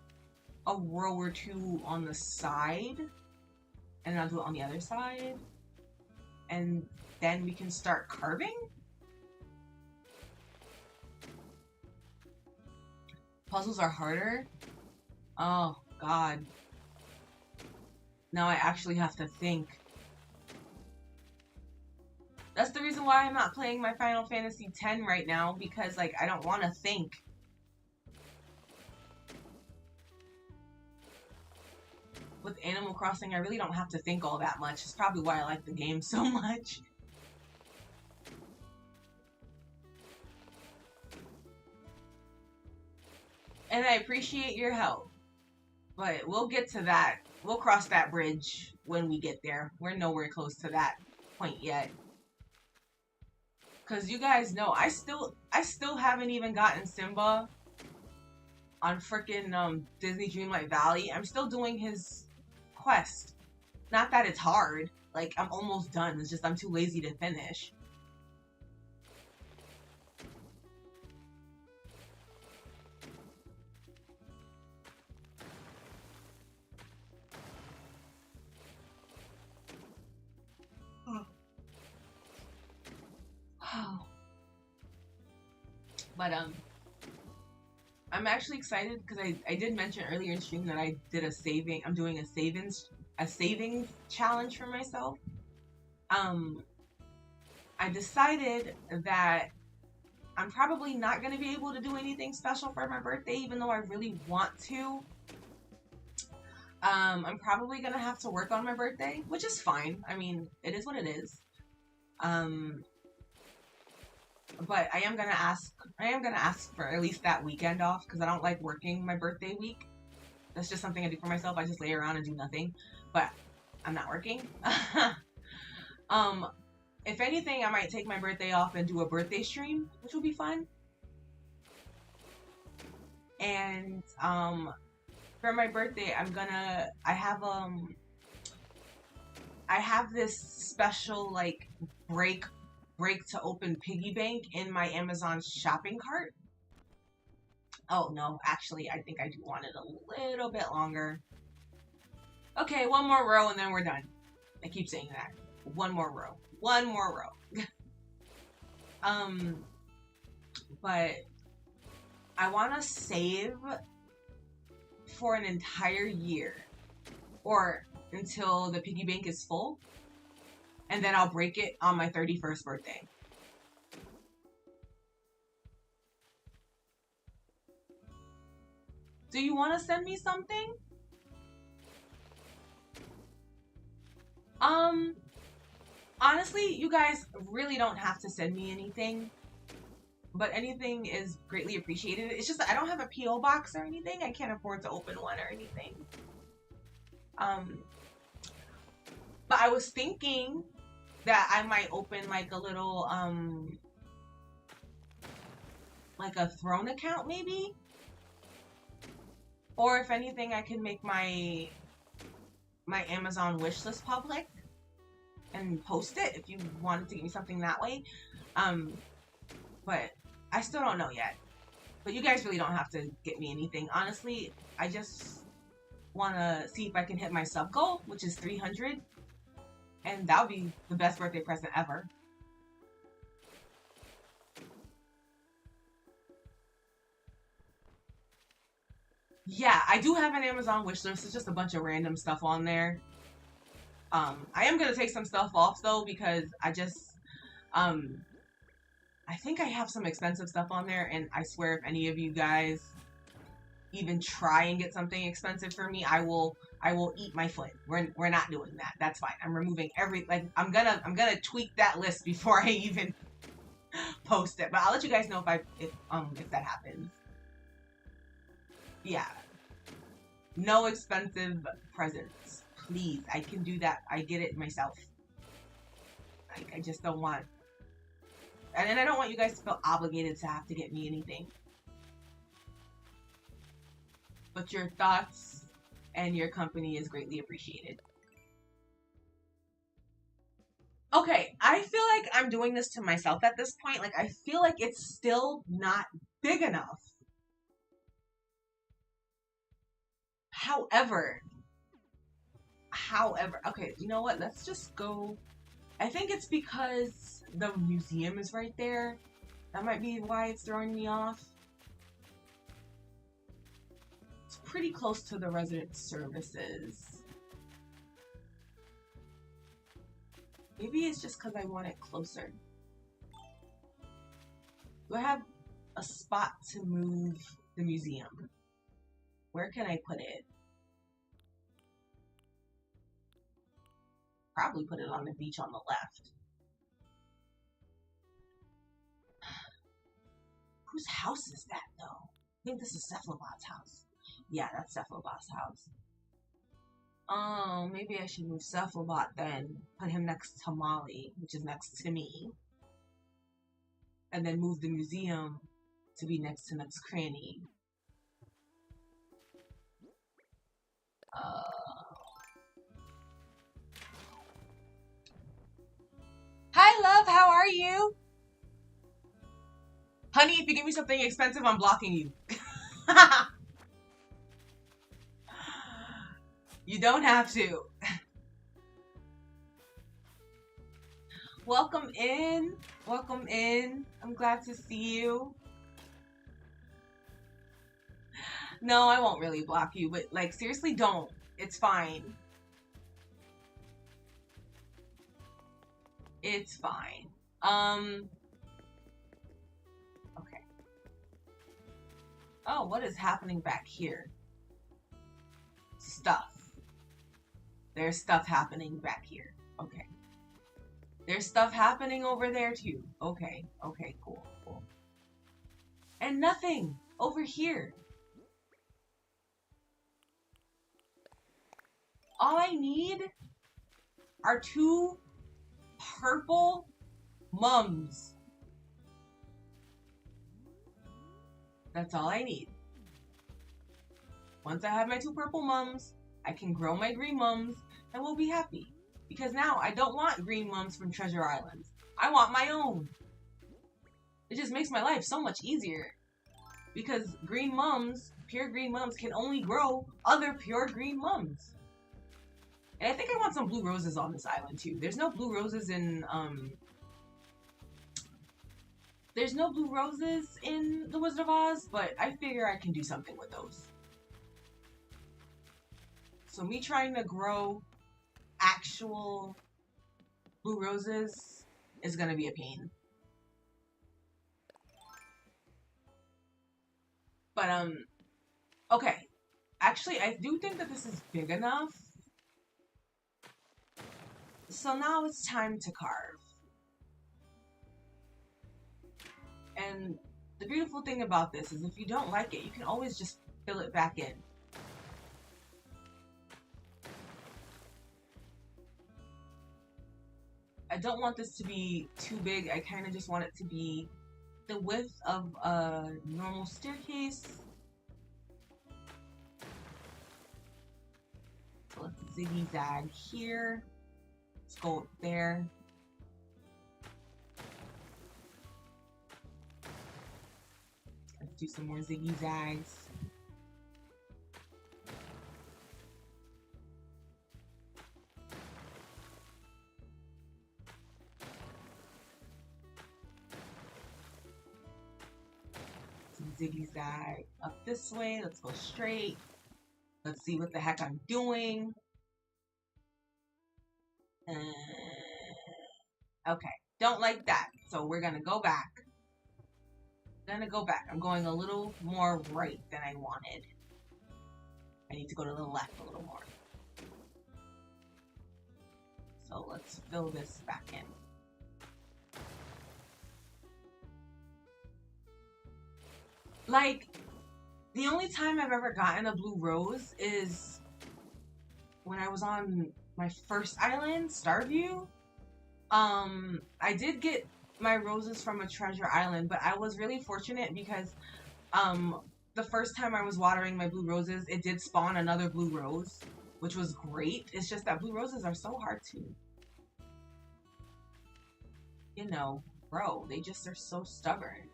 a row or two on the side. And then I'll do it on the other side. And then we can start carving? Puzzles are harder? Oh, God. Now I actually have to think. That's the reason why I'm not playing my Final Fantasy X right now, because, like, I don't want to think. With Animal Crossing, I really don't have to think all that much. It's probably why I like the game so much. And I appreciate your help. But we'll get to that. We'll cross that bridge when we get there. We're nowhere close to that point yet. Because you guys know, I still haven't even gotten Simba on frickin' Disney Dreamlight Valley. I'm still doing his quest. Not that it's hard. Like, I'm almost done. It's just I'm too lazy to finish. But I'm actually excited because I did mention earlier in stream that I'm doing a savings challenge for myself. I decided that I'm probably not going to be able to do anything special for my birthday, even though I really want to. I'm probably going to have to work on my birthday, which is fine. I mean, it is what it is. But I am gonna ask for at least that weekend off, because I don't like working my birthday week. That's just something I do for myself. I just lay around and do nothing. But I'm not working. If anything, I might take my birthday off and do a birthday stream, which will be fun. And for my birthday, I have I have this special like break to open piggy bank in my Amazon shopping cart. Oh no, actually I think I do want it a little bit longer. Okay, one more row and then we're done. I keep saying that. One more row. One more row. But I want to save for an entire year or until the piggy bank is full, and then I'll break it on my 31st birthday. Do you want to send me something? Honestly, you guys really don't have to send me anything, but anything is greatly appreciated. It's just that I don't have a P.O. box or anything. I can't afford to open one or anything. But I was thinking that I might open like a little, like a Throne account maybe? Or if anything, I can make my Amazon wish list public and post it if you wanted to give me something that way. But I still don't know yet. But you guys really don't have to get me anything. Honestly, I just want to see if I can hit my sub goal, which is 300. And that would be the best birthday present ever. Yeah, I do have an Amazon wish list. It's just a bunch of random stuff on there. I am going to take some stuff off, though, because I just... I think I have some expensive stuff on there, and I swear if any of you guys even try and get something expensive for me, I will eat my foot. We're not doing that. That's fine. I'm removing I'm gonna tweak that list before I even post it. But I'll let you guys know if that happens. Yeah. No expensive presents. Please. I can do that. I get it myself. I just don't want... And then I don't want you guys to feel obligated to have to get me anything. But your thoughts and your company is greatly appreciated. Okay, I feel like I'm doing this to myself at this point. Like, I feel like it's still not big enough. However, okay, you know what? Let's just go. I think it's because the museum is right there. That might be why it's throwing me off. It's pretty close to the resident services. Maybe it's just because I want it closer. Do I have a spot to move the museum? Where can I put it? Probably put it on the beach on the left. Whose house is that, though? I think this is Cephalobot's house. Yeah, that's Cephalobot's house. Oh, maybe I should move Cephalobot then. Put him next to Molly, which is next to me. And then move the museum to be next to Nuts Cranny. Hi, love. How are you? Honey, if you give me something expensive, I'm blocking you. You don't have to. Welcome in. Welcome in. I'm glad to see you. No, I won't really block you, but like seriously don't. It's fine. It's fine. Okay. Oh, what is happening back here? Stuff. There's stuff happening back here. Okay. There's stuff happening over there too. Okay. Okay, cool. Cool. And nothing over here. All I need are 2 purple mums. That's all I need. Once I have my 2 purple mums, I can grow my green mums, and we'll be happy. Because now I don't want green mums from Treasure Island. I want my own. It just makes my life so much easier. Because green mums, pure green mums, can only grow other pure green mums. And I think I want some blue roses on this island too. There's no blue roses in The Wizard of Oz, but I figure I can do something with those. So me trying to grow actual blue roses is gonna be a pain. But okay. Actually, I do think that this is big enough. So now it's time to carve. And the beautiful thing about this is if you don't like it, you can always just fill it back in. I don't want this to be too big. I kind of just want it to be the width of a normal staircase. So let's ziggy-zag here. Let's go up there. Let's do some more ziggy-zags. Ziggy-zag up this way. Let's go straight. Let's see what the heck I'm doing. Okay, don't like that. So we're gonna go back. I'm going a little more right than I wanted. I need to go to the left a little more. So let's fill this back in. Like, the only time I've ever gotten a blue rose is when I was on my first island, Starview. I did get my roses from a treasure island, but I was really fortunate because the first time I was watering my blue roses, it did spawn another blue rose, which was great. It's just that blue roses are so hard to, you know, grow. They just are so stubborn.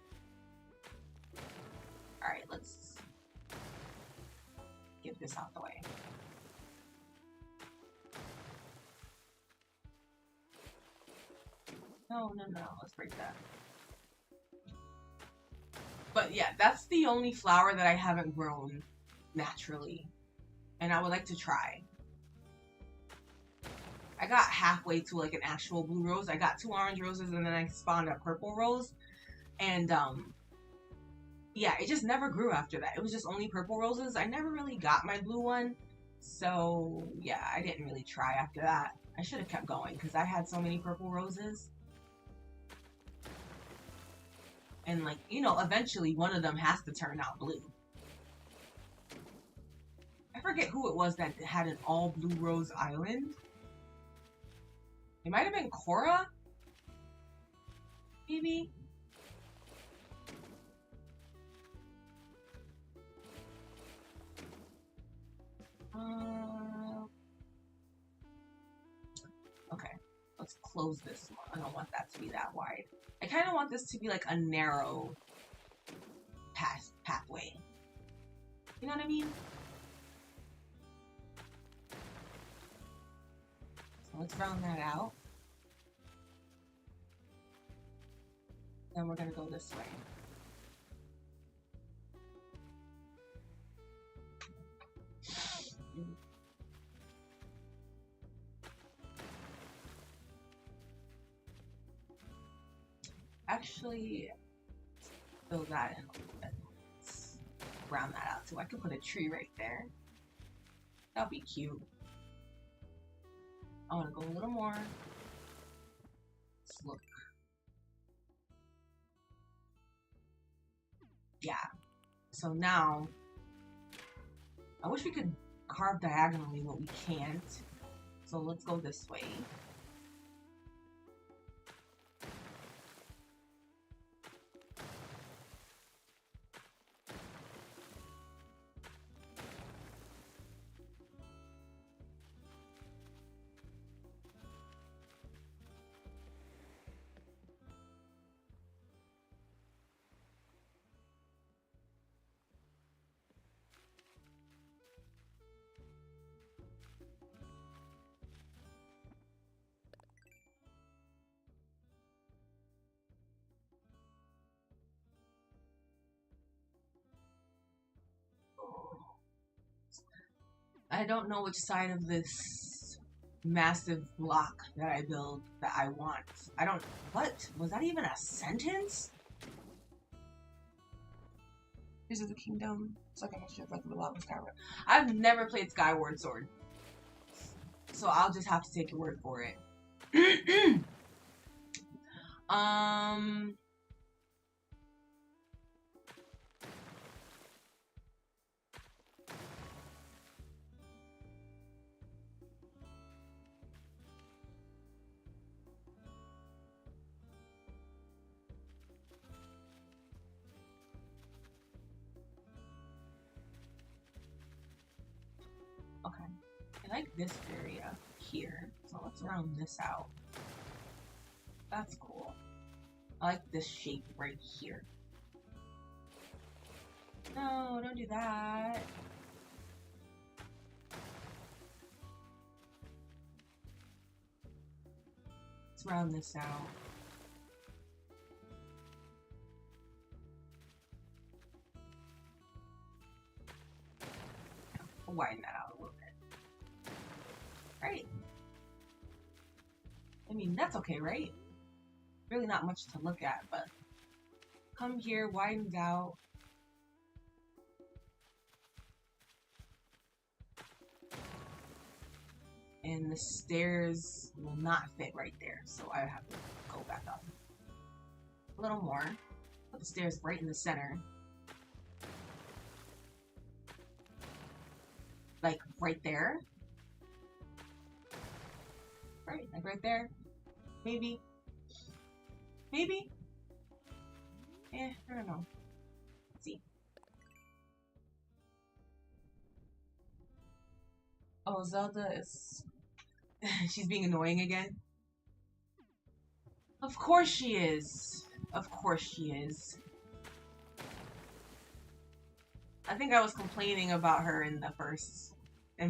Alright, let's get this out the way. No, let's break that. But yeah, that's the only flower that I haven't grown naturally. And I would like to try. I got halfway to like an actual blue rose. I got 2 orange roses and then I spawned a purple rose. And yeah, it just never grew after that. It was just only purple roses. I never really got my blue one. So yeah, I didn't really try after that. I should have kept going because I had so many purple roses. And like, you know, eventually one of them has to turn out blue. I forget who it was that had an all blue rose island. It might have been Cora? Maybe? Okay, let's close this one. I don't want that to be that wide. I kind of want this to be like a narrow pathway. You know what I mean? So let's round that out. Then we're gonna go this way. Actually, fill that in a little bit. Let's round that out too. I could put a tree right there. That'll be cute. I want to go a little more. Let's look. Yeah. So now, I wish we could carve diagonally, but we can't. So let's go this way. I don't know which side of this massive block that I build that I want. I don't... What? Was that even a sentence? This is the kingdom. It's like a mixture of Breath of the Wild and Skyward. I've never played Skyward Sword, so I'll just have to take your word for it. Okay. I like this area here, so let's round this out. That's cool. I like this shape right here. No, don't do that. Let's round this out. I'll widen that out a little bit. Right. I mean, that's okay, right? Really not much to look at, but come here, widens out. And the stairs will not fit right there, so I have to go back up a little more. Put the stairs right in the center. Like right there. Right, like right there. Maybe. Maybe? I don't know. Let's see. Oh, Zelda is... She's being annoying again? Of course she is. Of course she is. I think I was complaining about her in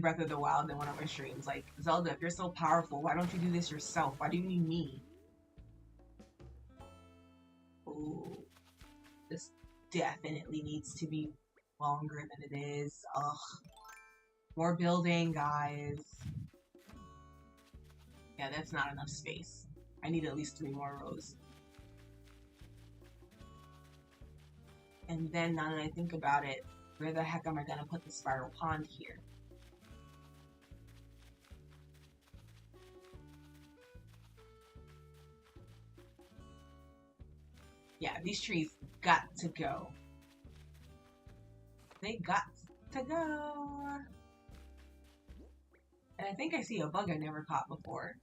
Breath of the Wild in one of my streams. Like, Zelda, if you're so powerful, why don't you do this yourself? Why do you need me? Ooh. This definitely needs to be longer than it is. Ugh. More building, guys. Yeah, that's not enough space. I need at least 3 more rows. And then, now that I think about it, where the heck am I gonna put the spiral pond here? Yeah, these trees got to go. They got to go. And I think I see a bug I never caught before.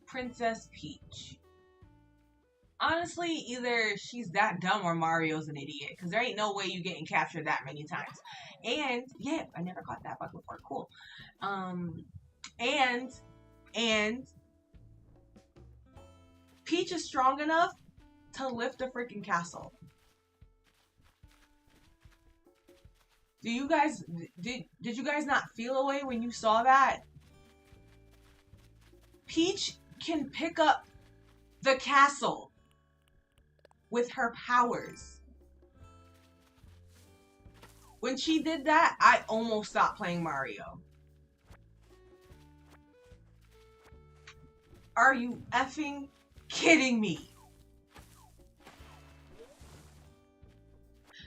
Princess Peach. Honestly, either she's that dumb or Mario's an idiot. Because there ain't no way you getting captured that many times. And, yeah, I never caught that bug before. Cool. And Peach is strong enough to lift a freaking castle. Do you guys, did you guys not feel a way when you saw that? Peach can pick up the castle with her powers. When she did that, I almost stopped playing Mario. Are you effing kidding me?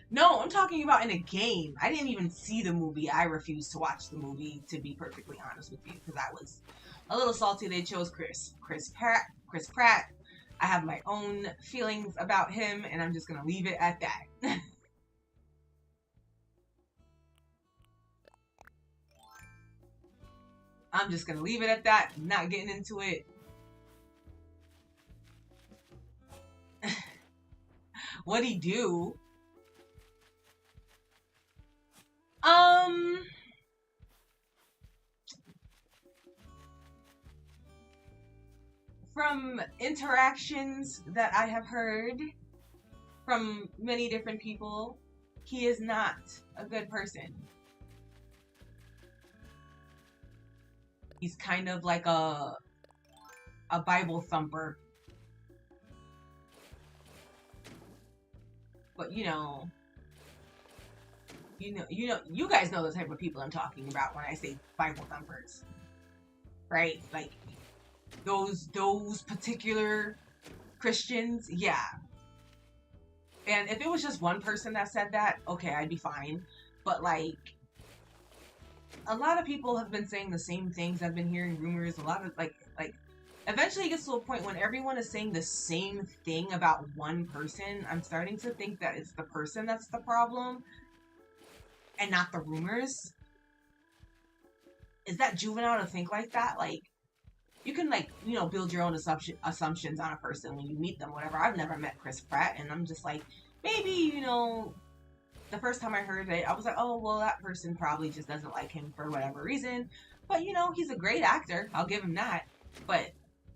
No, I'm talking about in a game. I didn't even see the movie. I refused to watch the movie, to be perfectly honest with you, because I was a little salty they chose Chris Pratt. I have my own feelings about him, and I'm just gonna leave it at that. I'm just gonna leave it at that. Not getting into it. What'd he do? From interactions that I have heard from many different people, he is not a good person. He's kind of like a Bible thumper. But, you know, you guys know the type of people I'm talking about when I say Bible thumpers, right? Like those particular Christians, yeah. And if it was just one person that said that, okay, I'd be fine. But like a lot of people have been saying the same things. I've been hearing rumors. A lot of like eventually it gets to a point when everyone is saying the same thing about one person. I'm starting to think that it's the person that's the problem and not the rumors. Is that juvenile to think like that? Like you can like build your own assumptions on a person when you meet them, whatever. I've never met Chris Pratt, and I'm just like maybe the first time I heard it, I was like, oh, well, that person probably just doesn't like him for whatever reason. But, he's a great actor. I'll give him that. But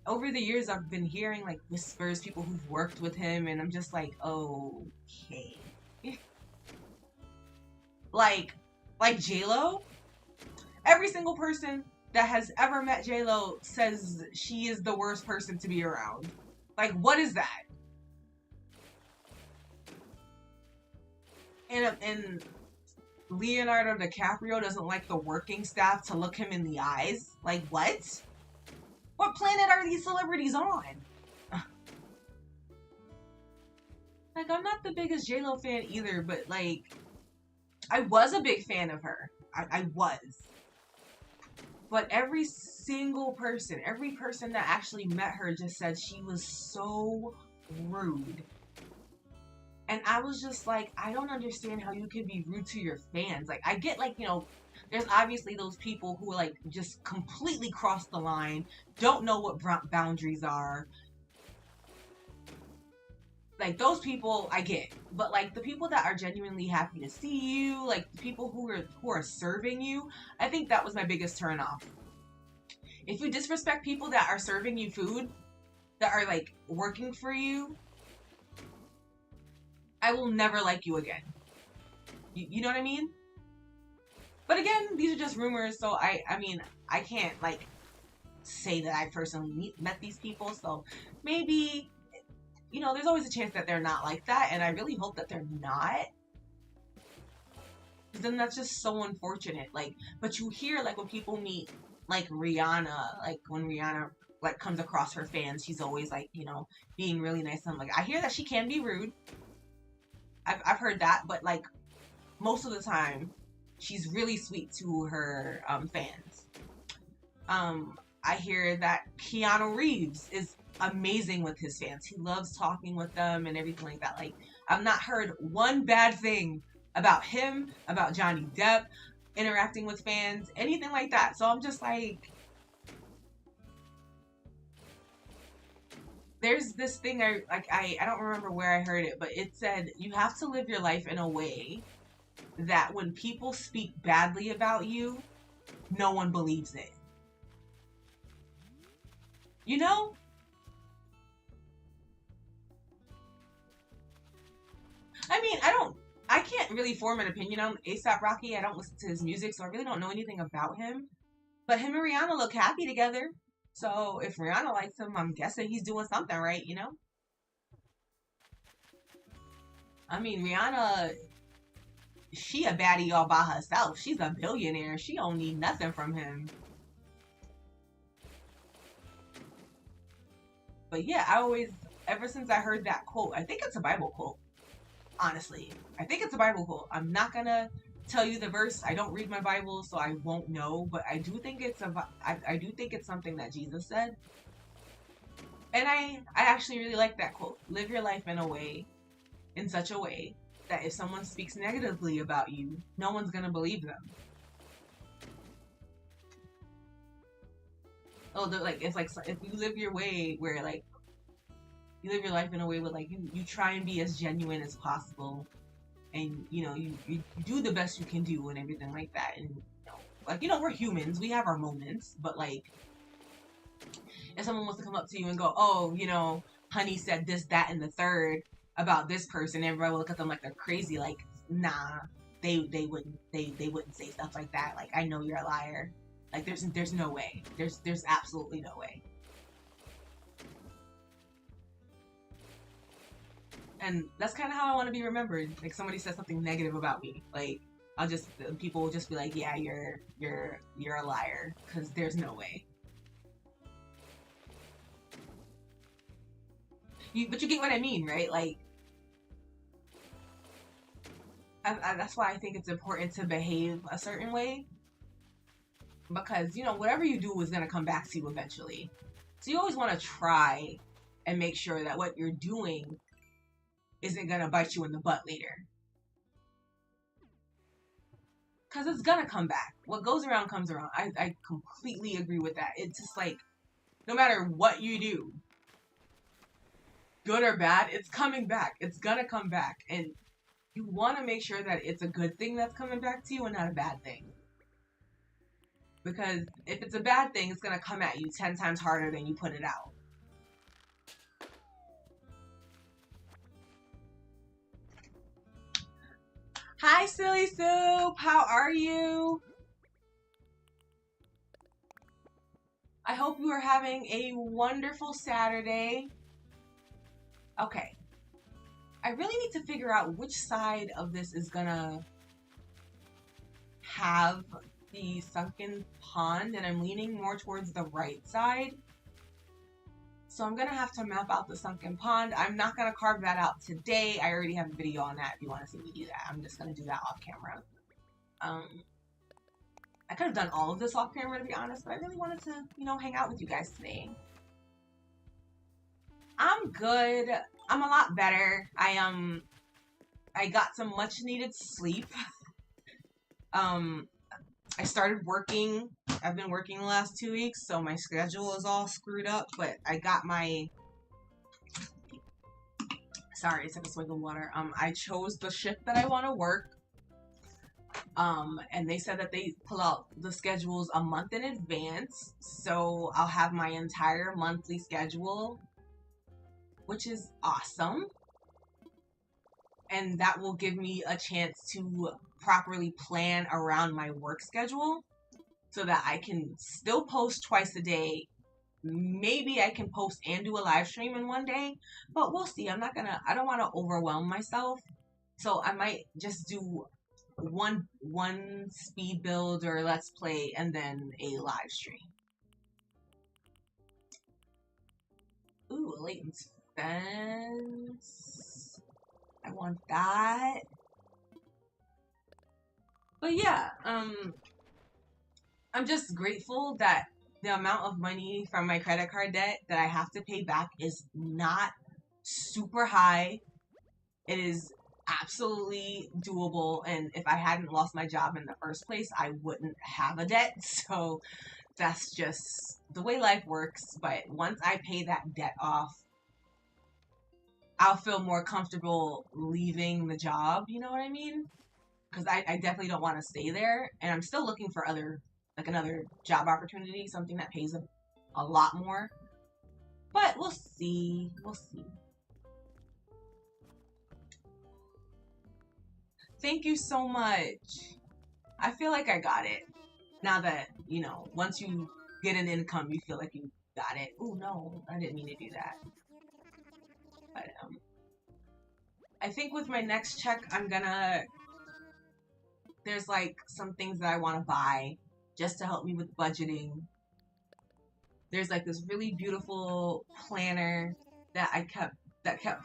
over the years, I've been hearing, like, whispers, people who've worked with him, and I'm just like, okay. like J-Lo, every single person that has ever met J-Lo says she is the worst person to be around. Like, what is that? And Leonardo DiCaprio doesn't like the working staff to look him in the eyes. Like, what? What planet are these celebrities on? Like, I'm not the biggest J-Lo fan either, but, like, I was a big fan of her. I was. But every single person, every person that actually met her just said she was so rude. And I was just like, I don't understand how you can be rude to your fans. Like, I get, like, there's obviously those people who, like, just completely cross the line, don't know what boundaries are. Like, those people, I get. But, like, the people that are genuinely happy to see you, like, the people who are serving you, I think that was my biggest turnoff. If you disrespect people that are serving you food, that are, like, working for you, I will never like you again. You know what I mean? But again, these are just rumors, so I mean, I can't, like, say that I personally met these people, so maybe, there's always a chance that they're not like that, and I really hope that they're not. Because then that's just so unfortunate. Like, but you hear, like, when people meet, like, Rihanna, like, when Rihanna, like, comes across her fans, she's always, like, being really nice. I'm like, I hear that she can be rude. I've heard that, but, like, most of the time, she's really sweet to her fans. I hear that Keanu Reeves is amazing with his fans. He loves talking with them and everything like that. Like, I've not heard one bad thing about him, about Johnny Depp, interacting with fans, anything like that. So I'm just like, there's this thing I don't remember where I heard it, but it said you have to live your life in a way that when people speak badly about you, no one believes it. You know? I mean, I can't really form an opinion on A$AP Rocky. I don't listen to his music, so I really don't know anything about him. But him and Rihanna look happy together. So if Rihanna likes him, I'm guessing he's doing something right, I mean, Rihanna, she a baddie all by herself. She's a billionaire. She don't need nothing from him. But yeah, ever since I heard that quote, I think it's a Bible quote, honestly. I think it's a Bible quote. I'm not gonna tell you the verse. I don't read my Bible, so I won't know. But I do think I do think it's something that Jesus said. And I actually really like that quote. Live your life in such a way that if someone speaks negatively about you, no one's gonna believe them. Oh, like it's like if you live your way where like you live your life in a way where like you try and be as genuine as possible, and you do the best you can do and everything like that, and like we're humans, we have our moments, but like if someone wants to come up to you and go, oh, honey said this, that, and the third about this person, everybody will look at them like they're crazy. Like, nah, they wouldn't say stuff like that. Like, I know you're a liar. Like, there's no way. There's absolutely no way. And that's kind of how I want to be remembered. Like, somebody says something negative about me. Like, People will just be like, yeah, you're a liar, because there's no way. But you get what I mean, right? Like, that's why I think it's important to behave a certain way, because whatever you do is gonna come back to you eventually. So you always want to try and make sure that what you're doing isn't gonna bite you in the butt later, because it's gonna come back. What goes around comes around. I completely agree with that. It's just like, no matter what you do, good or bad, it's coming back. It's gonna come back, and you want to make sure that it's a good thing that's coming back to you and not a bad thing. Because if it's a bad thing, it's gonna come at you 10 times harder than you put it out. Hi, Silly Soup. How are you? I hope you are having a wonderful Saturday. Okay. I really need to figure out which side of this is gonna have the sunken pond, and I'm leaning more towards the right side. So I'm gonna have to map out the sunken pond. I'm not gonna carve that out today. I already have a video on that if you want to see me do that. I'm just gonna do that off camera. I could have done all of this off camera, to be honest, but I really wanted to, hang out with you guys today. I'm good. I'm a lot better. I got some much needed sleep. I started working. I've been working the last 2 weeks, so my schedule is all screwed up, but I got my... Sorry, I took a swig of water. I chose the shift that I want to work. And they said that they pull out the schedules a month in advance, so I'll have my entire monthly schedule, which is awesome. And that will give me a chance to properly plan around my work schedule so that I can still post twice a day. Maybe I can post and do a live stream in one day, but we'll see. I don't want to overwhelm myself. So I might just do one speed build or let's play and then a live stream. Ooh, a latent fence. I want that. But yeah, I'm just grateful that the amount of money from my credit card debt that I have to pay back is not super high. It is absolutely doable, and if I hadn't lost my job in the first place, I wouldn't have a debt. So that's just the way life works. But once I pay that debt off, I'll feel more comfortable leaving the job, you know what I mean? Because I definitely don't want to stay there, and I'm still looking for another job opportunity, something that pays a lot more. But we'll see. We'll see. Thank you so much. I feel like I got it. Now that, once you get an income, you feel like you got it. Oh, no, I didn't mean to do that. But, I think with my next check, there's like some things that I want to buy just to help me with budgeting. There's like this really beautiful planner that kept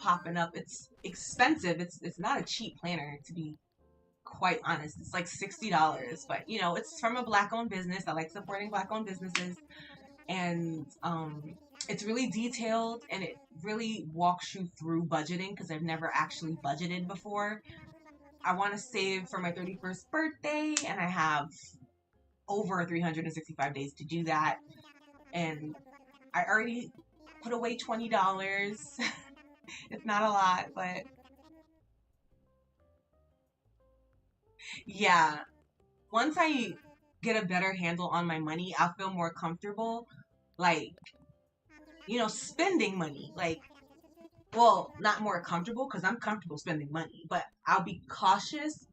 popping up. It's expensive. It's not a cheap planner, to be quite honest. It's like $60, but it's from a Black-owned business. I like supporting Black-owned businesses, and it's really detailed and it really walks you through budgeting because I've never actually budgeted before. I want to save for my 31st birthday, and I have over 365 days to do that. And I already put away $20. It's not a lot, but yeah. Once I get a better handle on my money, I'll feel more comfortable, like, spending money. Like, well, not more comfortable, because I'm comfortable spending money, but I'll be cautious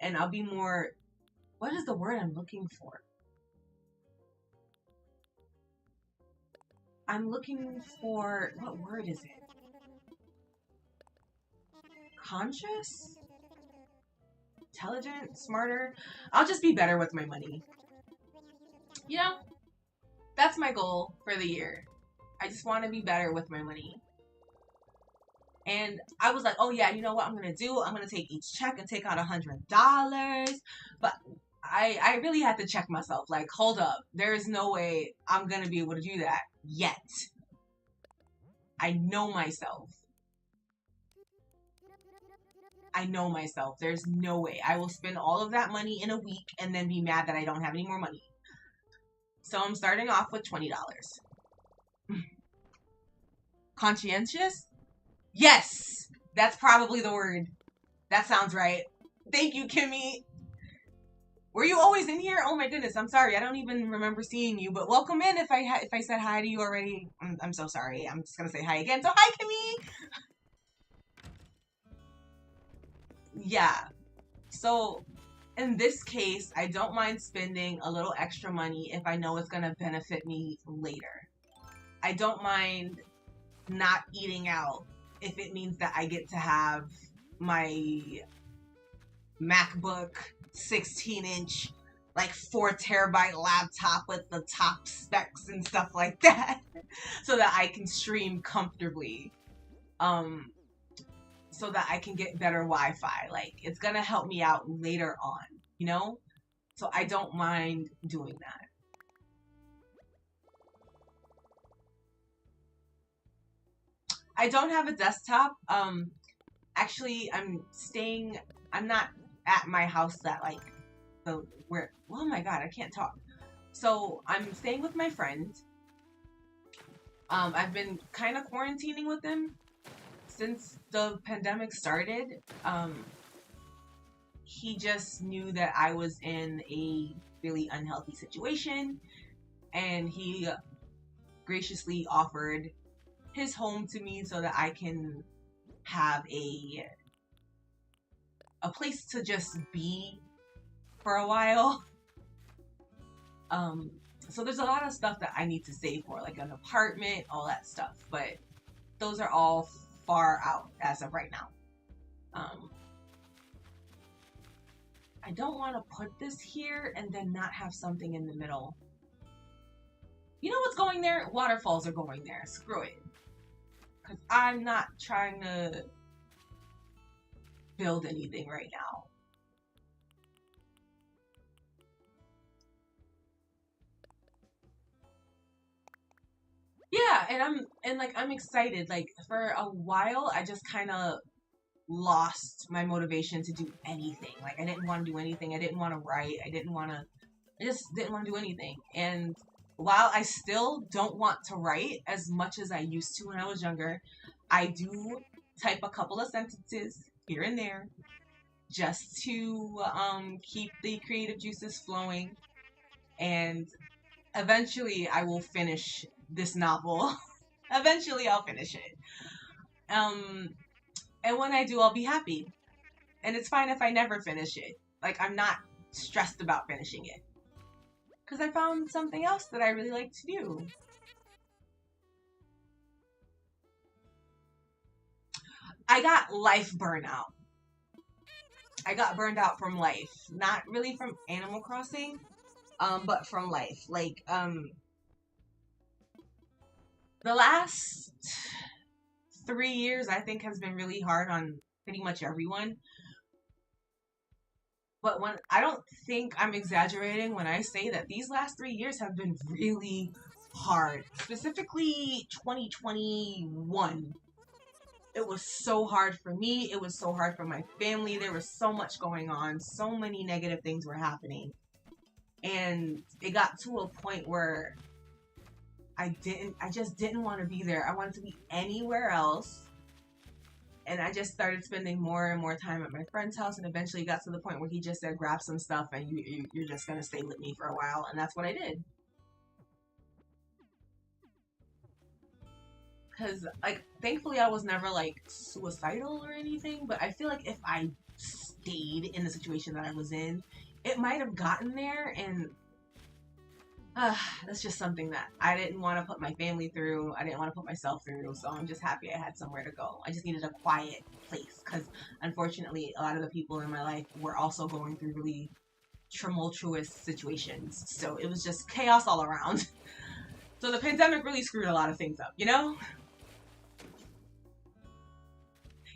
and I'll be more, what is the word I'm looking for? I'm looking for, what word is it? Conscious? intelligent, smarter. I'll just be better with my money. You know, that's my goal for the year. I just want to be better with my money. And I was like, oh yeah, you know what I'm going to do? I'm going to take each check and take out $100. But I really had to check myself. Like, hold up. There is no way I'm going to be able to do that yet. I know myself. I know myself. There's no way. I will spend all of that money in a week and then be mad that I don't have any more money. So I'm starting off with $20. Conscientious? Yes! That's probably the word. That sounds right. Thank you, Kimmy. Were you always in here? Oh my goodness, I'm sorry. I don't even remember seeing you, but welcome in if I said hi to you already. I'm so sorry. I'm just going to say hi again. So hi, Kimmy! Yeah. So in this case, I don't mind spending a little extra money if I know it's going to benefit me later. I don't mind not eating out if it means that I get to have my MacBook 16-inch, like 4 terabyte laptop with the top specs and stuff like that so that I can stream comfortably. So that I can get better Wi-Fi. Like, it's gonna help me out later on, you know? So I don't mind doing that. I don't have a desktop. Actually, I'm not at my house that, like, oh my god, I can't talk. So, I'm staying with my friend. I've been kind of quarantining with him since the pandemic started. He just knew that I was in a really unhealthy situation, and he graciously offered his home to me so that I can have a place to just be for a while. So there's a lot of stuff that I need to save for, like an apartment, all that stuff, but those are all far out as of right now. I don't want to put this here and then not have something in the middle. You know what's going there? Waterfalls are going there. Screw it. Because I'm not trying to build anything right now. Yeah, and I'm excited. Like, for a while I just kind of lost my motivation to do anything. Like, I didn't want to do anything. I didn't want to write. I just didn't want to do anything. And while I still don't want to write as much as I used to when I was younger, I do type a couple of sentences here and there just to keep the creative juices flowing. And eventually I will finish this novel. Eventually I'll finish it. And when I do, I'll be happy. And it's fine if I never finish it. Like, I'm not stressed about finishing it. Because I found something else that I really like to do. I got life burnout. I got burned out from life. Not really from Animal Crossing, but from life. Like, the last 3 years, I think, has been really hard on pretty much everyone. But I don't think I'm exaggerating when I say that these last 3 years have been really hard. Specifically, 2021. It was so hard for me. It was so hard for my family. There was so much going on. So many negative things were happening. And it got to a point where I just didn't want to be there. I wanted to be anywhere else. And I just started spending more and more time at my friend's house, and eventually got to the point where he just said, grab some stuff and you're just going to stay with me for a while. And that's what I did. Because, like, thankfully I was never, like, suicidal or anything, but I feel like if I stayed in the situation that I was in, it might have gotten there, and That's just something that I didn't want to put my family through. I didn't want to put myself through. So I'm just happy I had somewhere to go. I just needed a quiet place because unfortunately, a lot of the people in my life were also going through really tumultuous situations. So it was just chaos all around. So the pandemic really screwed a lot of things up, you know?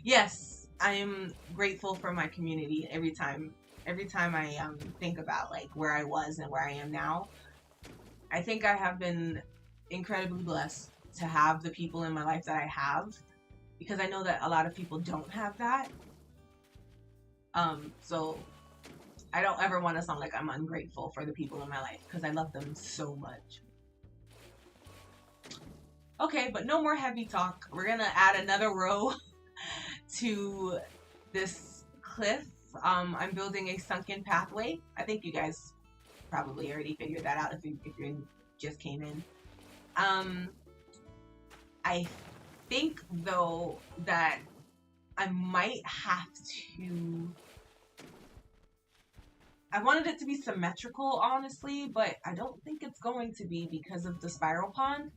Yes, I am grateful for my community every time I think about like where I was and where I am now. I think I have been incredibly blessed to have the people in my life that I have because I know that a lot of people don't have that. So I don't ever want to sound like I'm ungrateful for the people in my life because I love them so much. Okay, but no more heavy talk. We're gonna add another row to this cliff. I'm building a sunken pathway. I think you guys probably already figured that out if you just came in. Um, I think though that I might have to. I wanted it to be symmetrical, honestly, but I don't think it's going to be because of the spiral pond.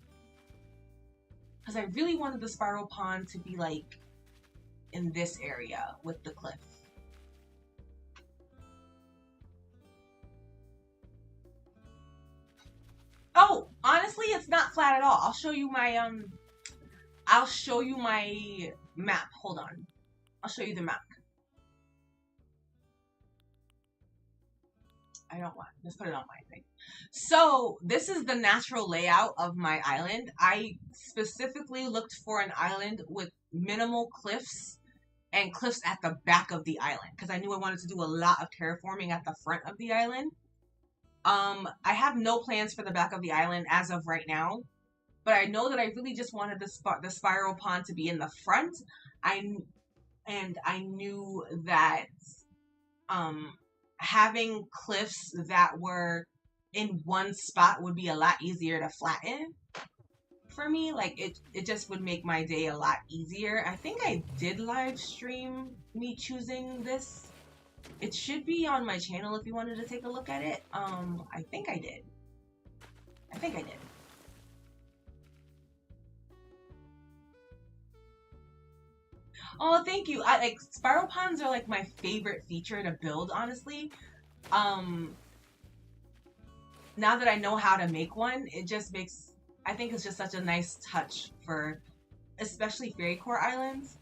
Because I really wanted the spiral pond to be like in this area with the cliff. Oh, honestly, it's not flat at all. I'll show you my map. Hold on. I'll show you the map. I don't want. Let's put it on my thing. So this is the natural layout of my island. I specifically looked for an island with minimal cliffs and cliffs at the back of the island because I knew I wanted to do a lot of terraforming at the front of the island. I have no plans for the back of the island as of right now, but I know that I really just wanted the spiral pond to be in the front. I and I knew that um having cliffs that were in one spot would be a lot easier to flatten for me. Like it just would make my day a lot easier. I think I did live stream me choosing this. It should be on my channel if you wanted to take a look at it. I think I did. I think I did. Oh, thank you. I like spiral ponds are like my favorite feature to build, honestly. Um, Now that I know how to make one, it just makes I think it's just such a nice touch for especially fairy core islands.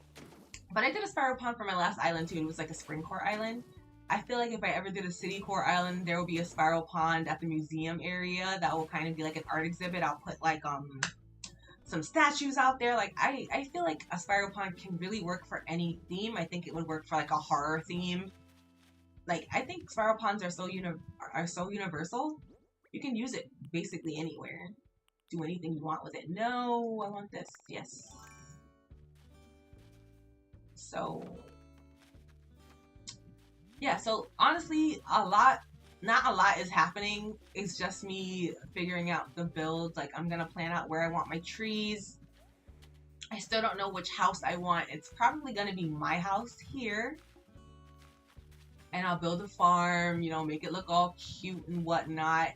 But I did a spiral pond for my last island too. It was like a spring core island. I feel like if I ever did a city core island, there will be a spiral pond at the museum area that will kind of be like an art exhibit. I'll put like some statues out there. Like I feel like a spiral pond can really work for any theme. I think it would work for like a horror theme. Like I think spiral ponds are so universal. You can use it basically anywhere. Do anything you want with it. No, I want this. Yes. So yeah, so honestly, not a lot is happening. It's just me figuring out the build. Like I'm gonna plan out where I want my trees. I still don't know which house I want. It's probably gonna be my house here. And I'll build a farm, make it look all cute and whatnot.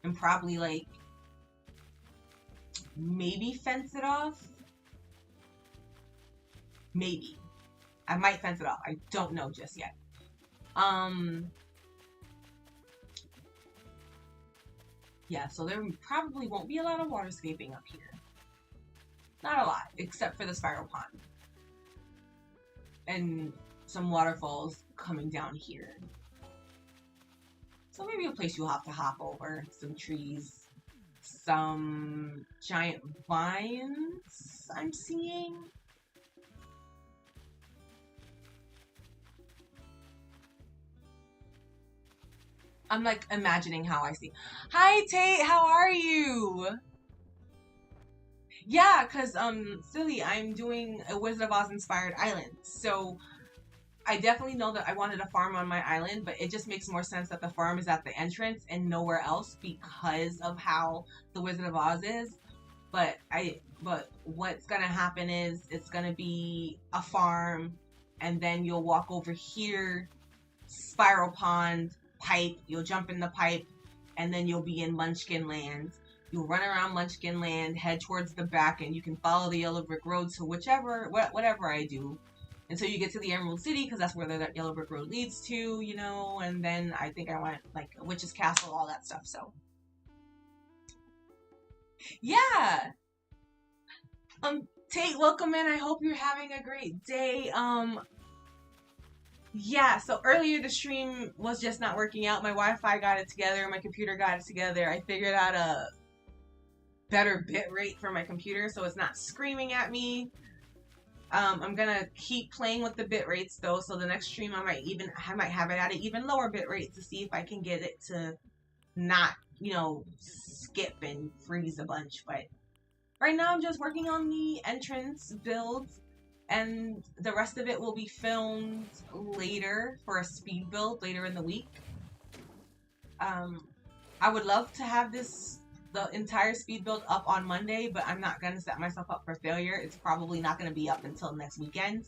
And probably like maybe fence it off. Maybe. I might fence it off. I don't know just yet. Yeah, so there probably won't be a lot of waterscaping up here. Not a lot, except for the spiral pond. And some waterfalls coming down here. So maybe a place you'll have to hop over. Some trees. Some giant vines I'm seeing. I'm like imagining how I see. Hi Tate, how are you? Yeah, cause silly, I'm doing a Wizard of Oz inspired island. So I definitely know that I wanted a farm on my island, but it just makes more sense that the farm is at the entrance and nowhere else because of how the Wizard of Oz is. But what's gonna happen is it's gonna be a farm, and then you'll walk over here, spiral pond, pipe. You'll jump in the pipe, and then you'll be in Munchkin Land. You'll run around Munchkin Land, head towards the back, and you can follow the yellow brick road to whatever I do until you get to the Emerald City, because that's where the yellow brick road leads to, you know. And then I think I want like a witch's castle, all that stuff. So yeah. Tate, welcome in. I hope you're having a great day. Yeah, so earlier the stream was just not working out. My Wi-Fi got it together, my computer got it together. I figured out a better bit rate for my computer so it's not screaming at me. I'm gonna keep playing with the bit rates though, so the next stream I might have it at an even lower bit rate to see if I can get it to not, you know, skip and freeze a bunch. But right now I'm just working on the entrance build, and the rest of it will be filmed later for a speed build later in the week. I would love to have the entire speed build up on Monday, but I'm not going to set myself up for failure. It's probably not going to be up until next weekend.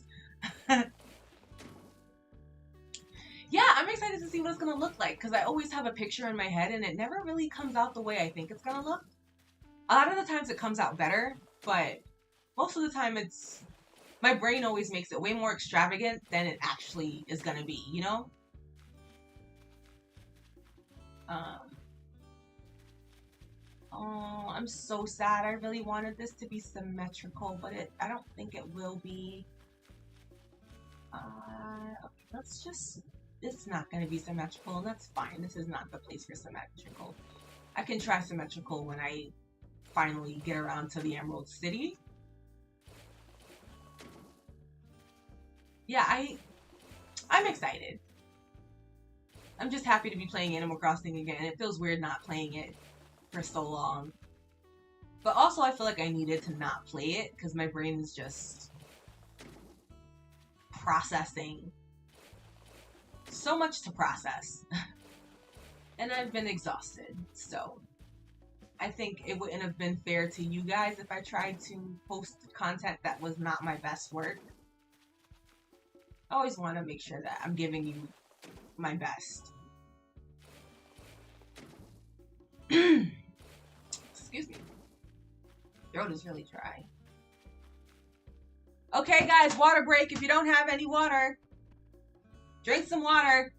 Yeah, I'm excited to see what it's going to look like, because I always have a picture in my head and it never really comes out the way I think it's going to look. A lot of the times it comes out better, but most of the time my brain always makes it way more extravagant than it actually is going to be, you know? Oh, I'm so sad. I really wanted this to be symmetrical, but I don't think it will be. Okay, it's not going to be symmetrical, and that's fine. This is not the place for symmetrical. I can try symmetrical when I finally get around to the Emerald City. Yeah, I'm excited. I'm just happy to be playing Animal Crossing again. It feels weird not playing it for so long. But also I feel like I needed to not play it because my brain is just processing. So much to process. And I've been exhausted, so I think it wouldn't have been fair to you guys if I tried to post content that was not my best work. I always want to make sure that I'm giving you my best. Excuse me. Throat is really dry. Okay, guys, water break. If you don't have any water, drink some water.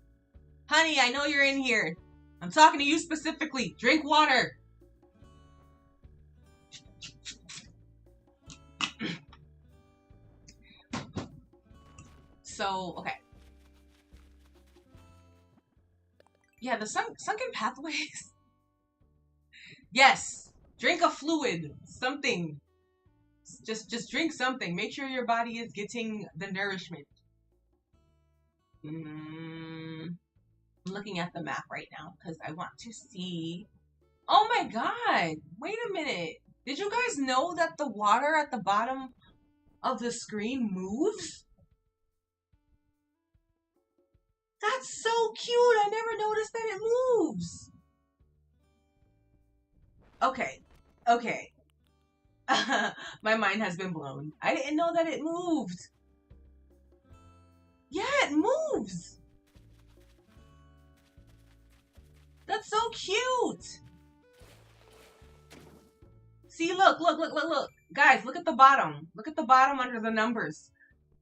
Honey, I know you're in here. I'm talking to you specifically. Drink water. So, okay. Yeah, the sunken pathways. Yes. Drink a fluid. Something. Just drink something. Make sure your body is getting the nourishment. I'm looking at the map right now because I want to see. Oh my god! Wait a minute. Did you guys know that the water at the bottom of the screen moves? That's so cute! I never noticed that it moves! Okay. Okay. My mind has been blown. I didn't know that it moved. Yeah, it moves! That's so cute! See, look. Guys, look at the bottom. Look at the bottom under the numbers.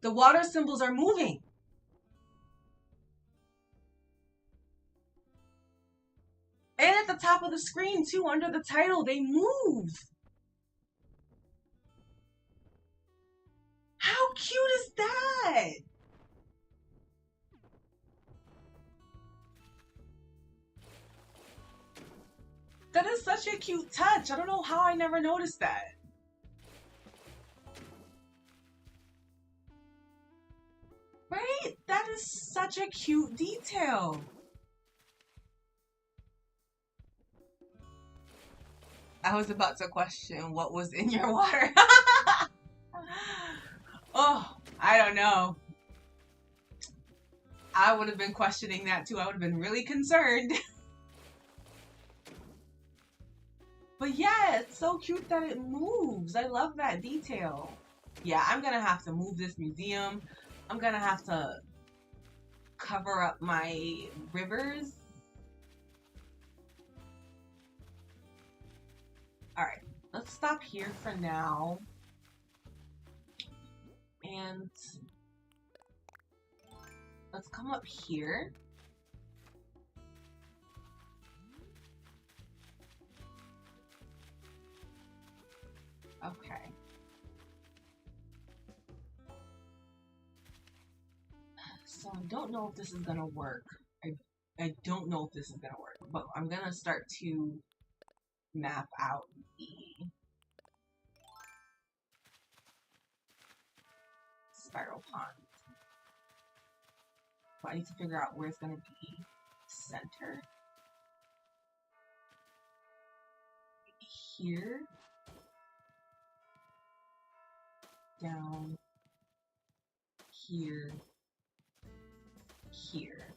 The water symbols are moving. And at the top of the screen, too, under the title, they move. How cute is that? That is such a cute touch. I don't know how I never noticed that. Right? That is such a cute detail. I was about to question what was in your water. Oh, I don't know. I would have been questioning that too. I would have been really concerned. But yeah, it's so cute that it moves. I love that detail. Yeah, I'm gonna have to move this museum. I'm gonna have to cover up my rivers. Alright, let's stop here for now. And let's come up here. Okay. So I don't know if this is gonna work. I don't know if this is gonna work, but I'm gonna start to map out the spiral pond. But I need to figure out where it's gonna be center. Here. Down. Here. Here.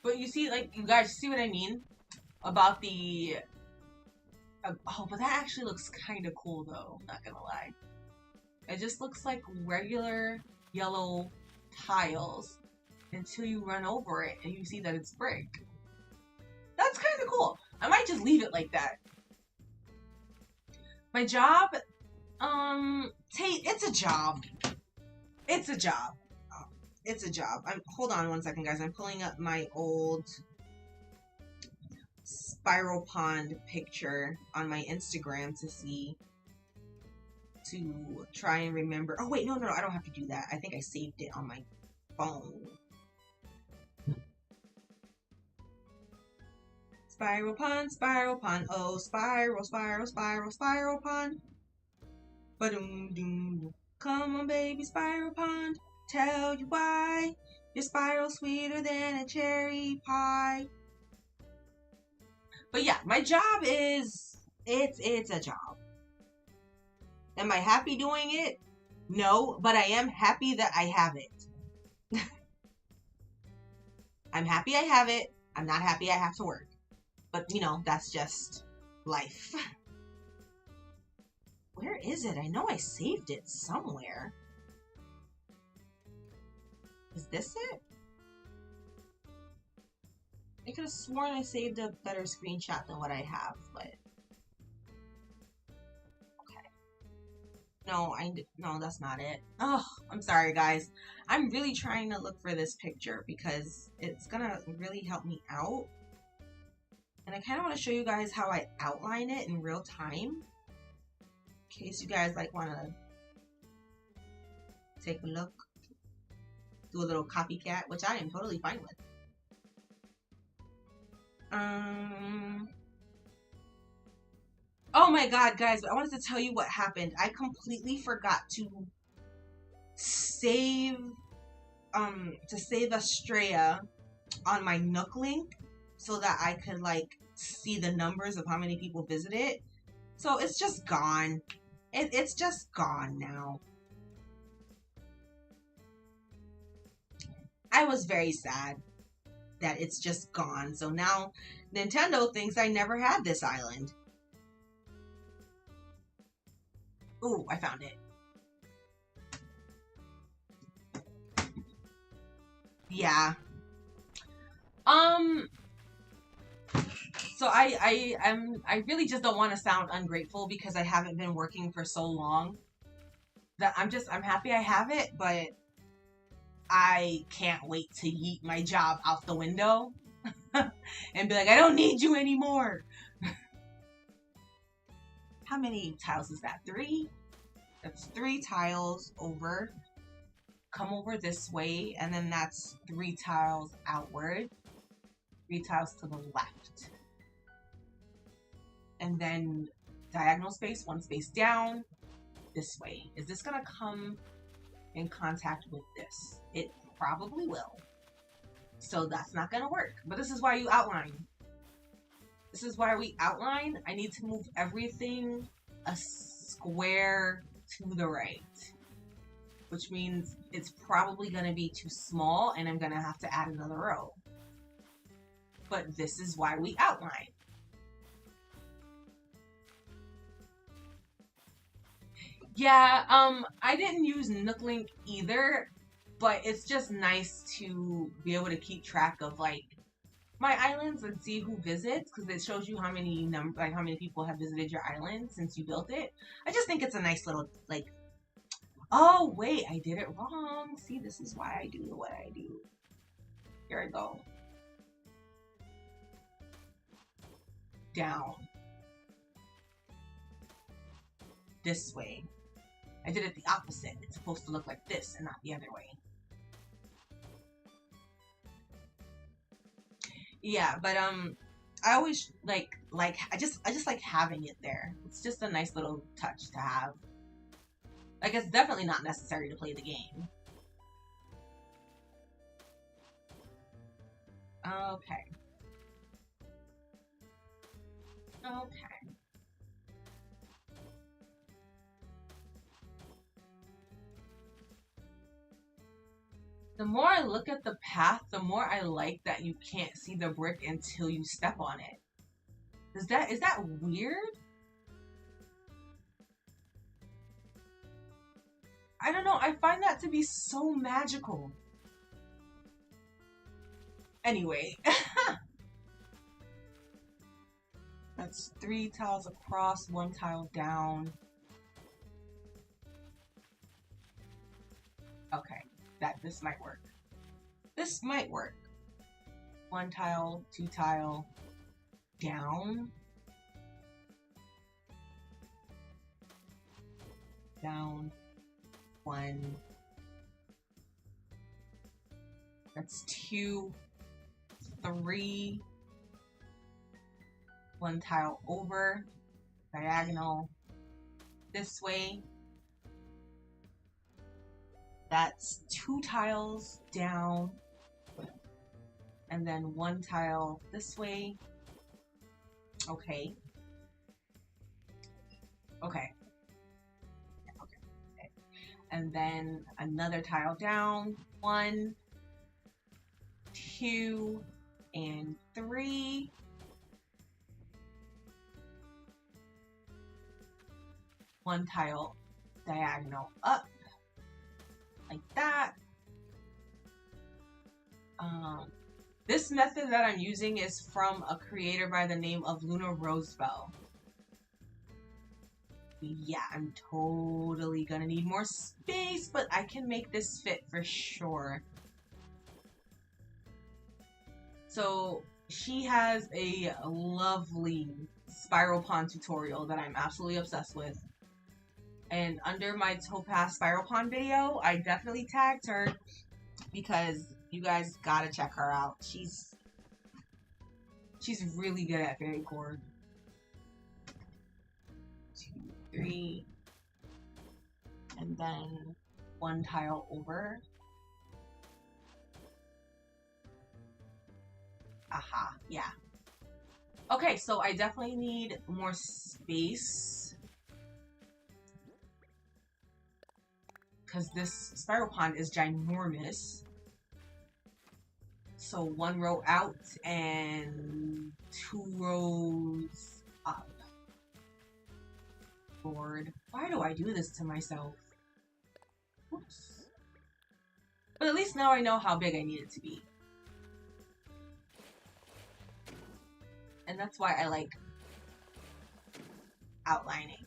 But you see, like, you guys see what I mean? About the... oh, but that actually looks kind of cool, though. Not gonna lie. It just looks like regular yellow tiles until you run over it and you see that it's brick. That's kind of cool. I might just leave it like that. My job, Tate, it's a job. It's a job. It's a job. Hold on one second, guys. I'm pulling up my old spiral pond picture on my Instagram to try and remember. Oh wait, no, I don't have to do that. I think I saved it on my phone. Spiral pond, oh, spiral pond. Ba-doom doom. Come on, baby, spiral pond. Tell you why. Your spiral sweeter than a cherry pie. But yeah, my job is it's a job. Am I happy doing it? No, but I am happy that I have it. I'm happy I have it. I'm not happy I have to work. But, you know, that's just life. Where is it? I know I saved it somewhere. Is this it? I could have sworn I saved a better screenshot than what I have, but... okay. No, that's not it. Oh, I'm sorry, guys. I'm really trying to look for this picture because it's gonna really help me out. And I kind of want to show you guys how I outline it in real time. In case you guys like want to take a look. Do a little copycat, which I am totally fine with. Oh my god, guys, I wanted to tell you what happened. I completely forgot to save Estrella on my Nook link so that I could like see the numbers of how many people visited. So it's just gone. It's just gone now. I was very sad that it's just gone. So now Nintendo thinks I never had this island. Ooh, I found it. Yeah. So I really just don't want to sound ungrateful because I haven't been working for so long. That I'm happy I have it, but I can't wait to yeet my job out the window and be like, I don't need you anymore. How many tiles is that? 3? That's 3 tiles over. Come over this way, and then that's 3 tiles outward. 3 tiles to the left. And then diagonal space, 1 space down, this way. Is this gonna come in contact with this? It probably will. So that's not gonna work. But this is why you outline. This is why we outline. I need to move everything a square to the right. Which means it's probably gonna be too small and I'm gonna have to add another row. But this is why we outline. Yeah, I didn't use Nooklink either, but it's just nice to be able to keep track of, like, my islands and see who visits, because it shows you how many how many people have visited your island since you built it. I just think it's a nice little like. Oh wait, I did it wrong. See, this is why I do what I do. Here I go. Down. This way. I did it the opposite. It's supposed to look like this and not the other way. Yeah, but I always I just like having it there. It's just a nice little touch to have. Like, it's definitely not necessary to play the game. Okay. Okay. The more I look at the path, the more I like that you can't see the brick until you step on it. Is that weird? I don't know. I find that to be so magical. Anyway. That's 3 tiles across, 1 tile down. Okay, this might work. This might work. 1 tile, 2 tile, down. Down. 1. That's 2, 3. 1 tile over, diagonal, this way. That's 2 tiles down, and then 1 tile this way. Okay. Okay. Okay. And then another tile down, 1, 2, and 3. One tile diagonal up, like that. This method that I'm using is from a creator by the name of Luna Rosebell. Yeah, I'm totally gonna need more space, but I can make this fit for sure. So she has a lovely spiral pond tutorial that I'm absolutely obsessed with. And under my Topaz Spiral Pond video, I definitely tagged her because you guys gotta check her out. She's really good at fairy cord. 2, 3, and then 1 tile over. Aha, yeah. Okay, so I definitely need more space. Because this spiral pond is ginormous. So 1 row out and 2 rows up. Lord, why do I do this to myself? Oops. But at least now I know how big I need it to be. And that's why I like outlining.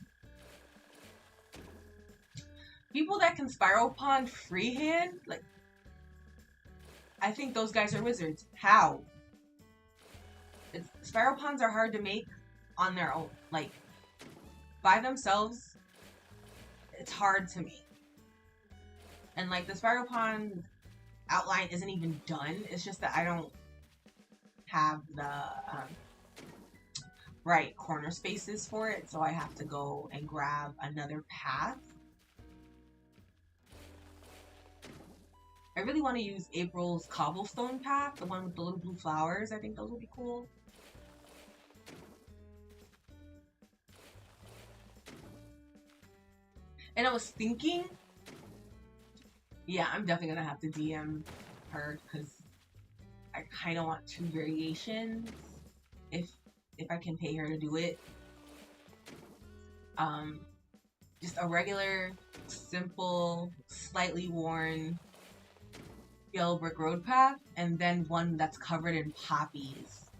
People that can spiral pond freehand, like, I think those guys are wizards. How? Spiral ponds are hard to make on their own. Like, by themselves, it's hard to make. And, like, the spiral pond outline isn't even done. It's just that I don't have the right corner spaces for it, so I have to go and grab another path. I really want to use April's cobblestone path, the one with the little blue flowers. I think those would be cool. And I was thinking, yeah, I'm definitely gonna have to DM her because I kind of want 2 variations if I can pay her to do it. Just a regular, simple, slightly worn yellow brick road path, and then one that's covered in poppies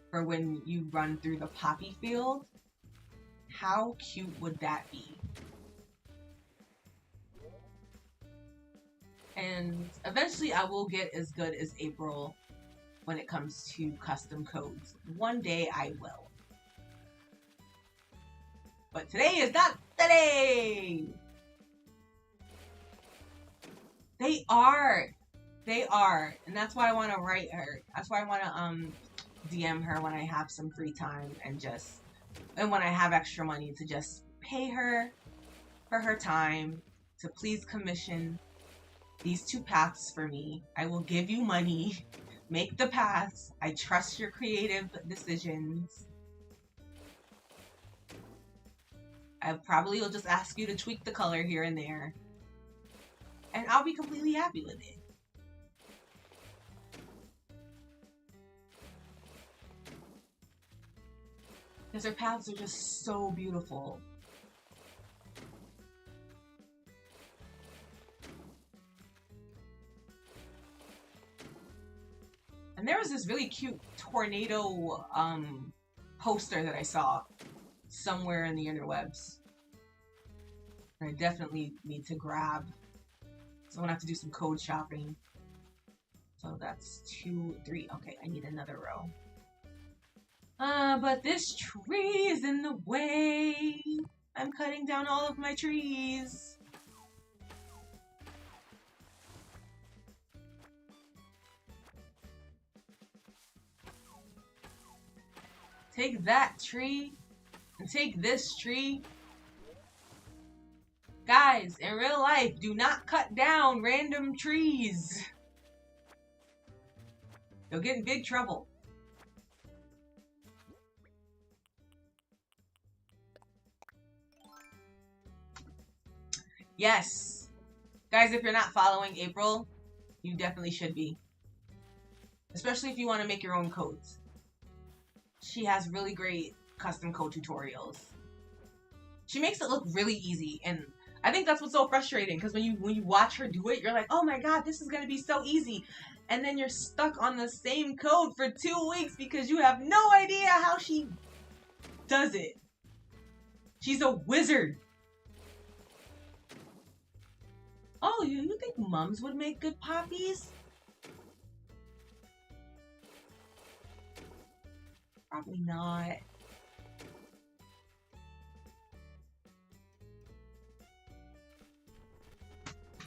for when you run through the poppy field. How cute would that be? And eventually I will get as good as April when it comes to custom codes. One day I will. But today is not the day! They are! They are. And that's why I want to write her. That's why I want to DM her when I have some free time and when I have extra money to just pay her for her time to please commission these 2 paths for me. I will give you money. Make the paths. I trust your creative decisions. I probably will just ask you to tweak the color here and there. And I'll be completely happy with it. Because their paths are just so beautiful. And there was this really cute tornado poster that I saw somewhere in the interwebs. And I definitely need to grab. So I'm gonna have to do some code shopping. So that's 2, 3. Okay, I need another row. But this tree is in the way. I'm cutting down all of my trees. Take that tree, and take this tree. Guys, in real life, do not cut down random trees. You'll get in big trouble. Yes. Guys, if you're not following April, you definitely should be. Especially if you want to make your own codes. She has really great custom code tutorials. She makes it look really easy, and I think that's what's so frustrating, because when you watch her do it, you're like, oh my god, this is going to be so easy. And then you're stuck on the same code for 2 weeks because you have no idea how she does it. She's a wizard. Oh, you think mums would make good poppies? Probably not.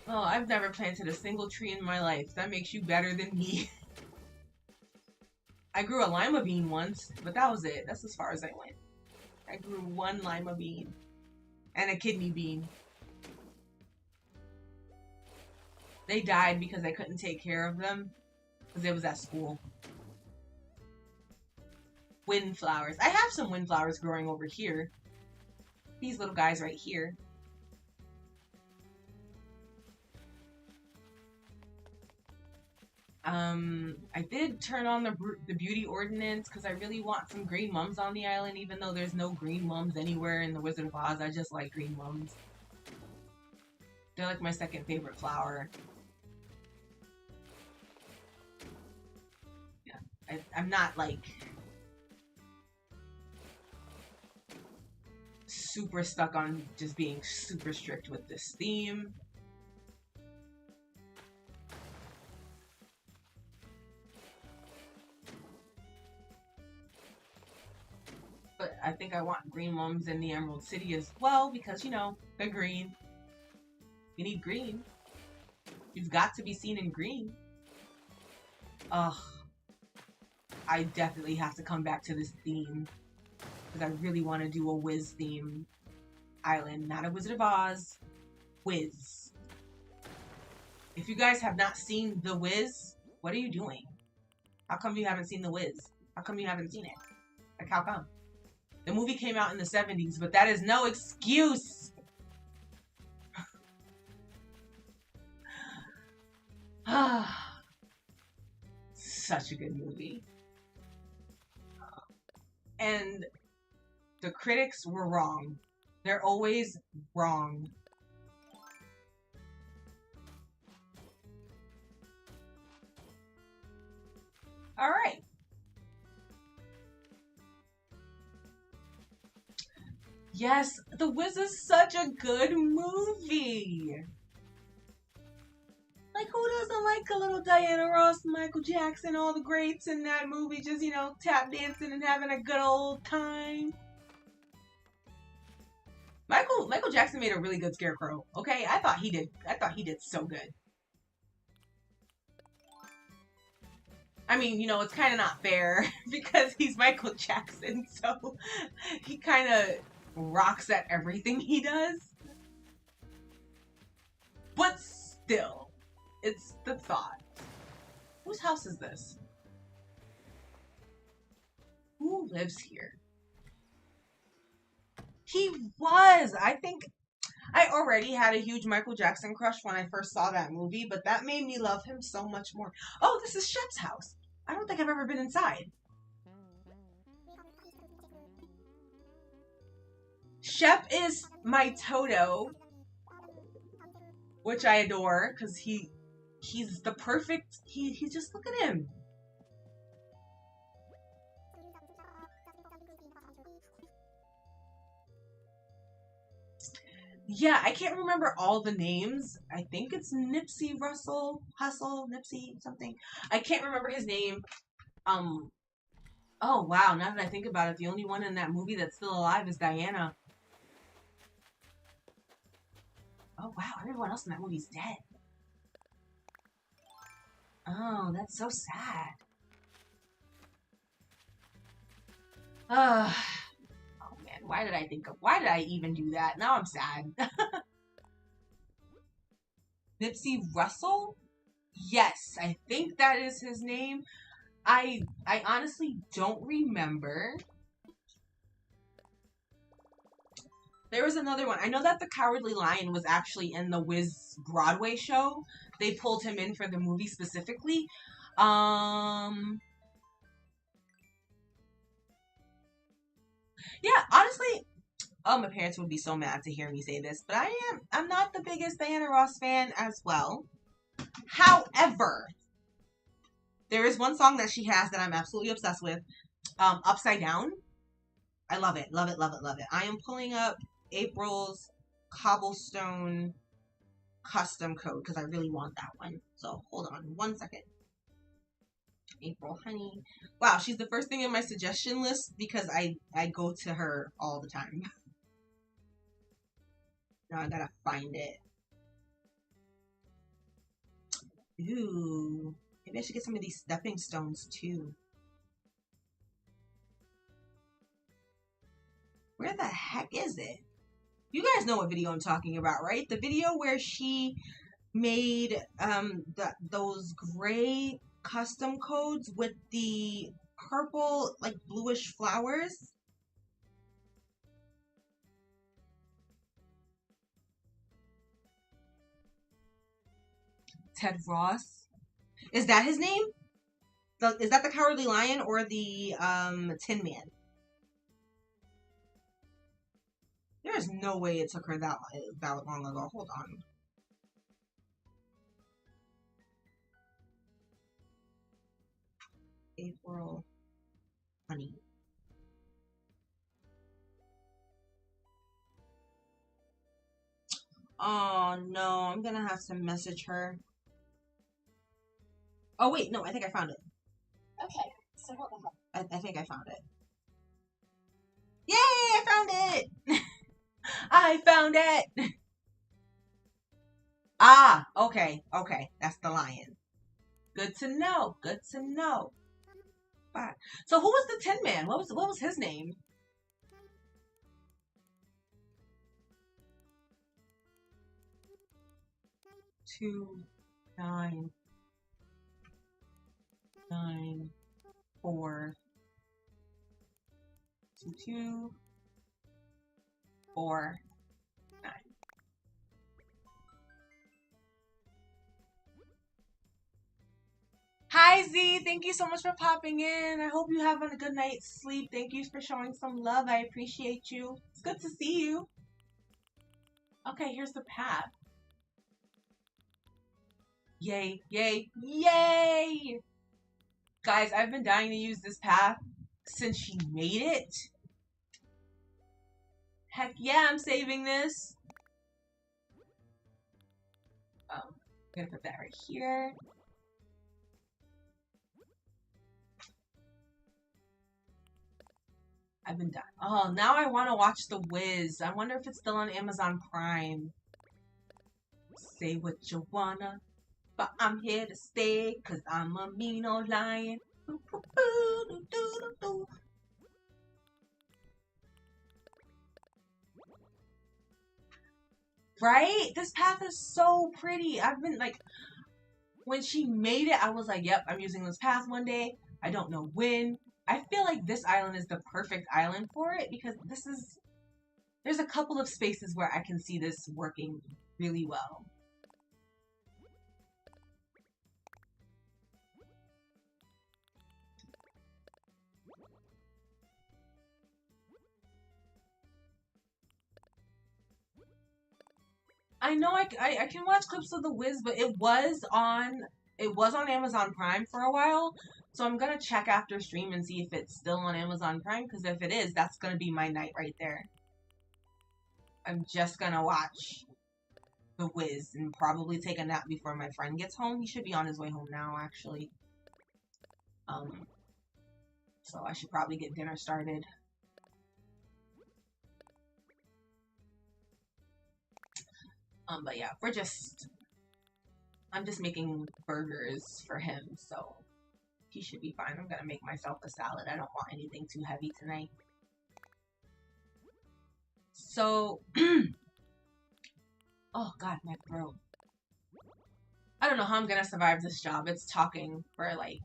Oh, I've never planted a single tree in my life. That makes you better than me. I grew a lima bean once, but that was it. That's as far as I went. I grew 1 lima bean. And a kidney bean. They died because I couldn't take care of them. Because it was at school. Windflowers. I have some windflowers growing over here. These little guys right here. I did turn on the beauty ordinance because I really want some green mums on the island, even though there's no green mums anywhere in the Wizard of Oz. I just like green mums. They're like my second favorite flower. Yeah, I'm not like super stuck on just being super strict with this theme. But I think I want green mums in the Emerald City as well because, you know, they're green. You need green. You've got to be seen in green. Ugh. I definitely have to come back to this theme. Because I really want to do a Wiz theme island. Not a Wizard of Oz. Wiz. If you guys have not seen The Wiz, what are you doing? How come you haven't seen The Wiz? How come you haven't seen it? Like, how come? The movie came out in the 70s, but that is no excuse! Such a good movie. And the critics were wrong. They're always wrong. All right. Yes, The Wiz is such a good movie. Like, who doesn't like a little Diana Ross, Michael Jackson, all the greats in that movie just, tap dancing and having a good old time? Michael Jackson made a really good Scarecrow. Okay, I thought he did so good. I mean, it's kind of not fair because he's Michael Jackson, so he kind of rocks at everything he does. But still, it's the thought. Whose house is this? Who lives here? He was. I think I already had a huge Michael Jackson crush when I first saw that movie, but that made me love him so much more. Oh, this is Shep's house. I don't think I've ever been inside. Shep is my Toto, which I adore because he's the perfect. He just look at him. Yeah, I can't remember all the names. I think it's Nipsey Hussle, Nipsey something. I can't remember his name. Oh wow, now that I think about it, the only one in that movie that's still alive is Diana. Oh wow, everyone else in that movie's dead. Oh, that's so sad. Oh man, why did I even do that? Now I'm sad. Nipsey Russell? Yes, I think that is his name. I honestly don't remember. There was another one. I know that the Cowardly Lion was actually in the Wiz Broadway show. They pulled him in for the movie specifically. Yeah, honestly, my parents would be so mad to hear me say this, but I'm not the biggest Diana Ross fan as well. However, there is one song that she has that I'm absolutely obsessed with. Upside Down. I love it, love it, love it, love it. I am pulling up April's Cobblestone custom code because I really want that one. So hold on 1 second. April Honey. Wow, she's the first thing in my suggestion list because I go to her all the time. Now I gotta find it. Ooh. Maybe I should get some of these stepping stones too. Where the heck is it? You guys know what video I'm talking about, right? The video where she made those gray custom codes with the purple, like bluish flowers. Ted Ross. Is that his name? Is that the Cowardly Lion or the Tin Man? There's no way it took her that long ago. Hold on. April Honey. Oh no, I'm gonna have to message her. Oh wait, no, I think I found it. Okay, so what the heck? I think I found it. Yay, I found it! I found it! Ah, okay, that's the lion. Good to know, good to know. Right. So who was the Tin Man? What was his name? Two, 9, 9, 4, 2, 2, 4, 9. Hi Z, thank you so much for popping in. I hope you have a good night's sleep. Thank you for showing some love. I appreciate you. It's good to see you. Okay, here's the path. Yay, yay, yay! Guys, I've been dying to use this path since she made it. Heck yeah, I'm saving this. I'm gonna put that right here. I've been done. Oh, now I want to watch The Wiz. I wonder if it's still on Amazon Prime. Say what you wanna, but I'm here to stay, cause I'm a mean old lion. Right? This path is so pretty. I've been like, when she made it, I was like, yep, I'm using this path one day. I don't know when. I feel like this island is the perfect island for it because there's a couple of spaces where I can see this working really well. I know I can watch clips of The Wiz, but it was on Amazon Prime for a while. So I'm gonna check after stream and see if it's still on Amazon Prime, because if it is, that's gonna be my night right there. I'm just gonna watch The Wiz and probably take a nap before my friend gets home. He should be on his way home now, actually. So I should probably get dinner started. But yeah, I'm just making burgers for him, so he should be fine. I'm gonna make myself a salad. I don't want anything too heavy tonight. So, oh god, my throat. I don't know how I'm gonna survive this job. It's talking for like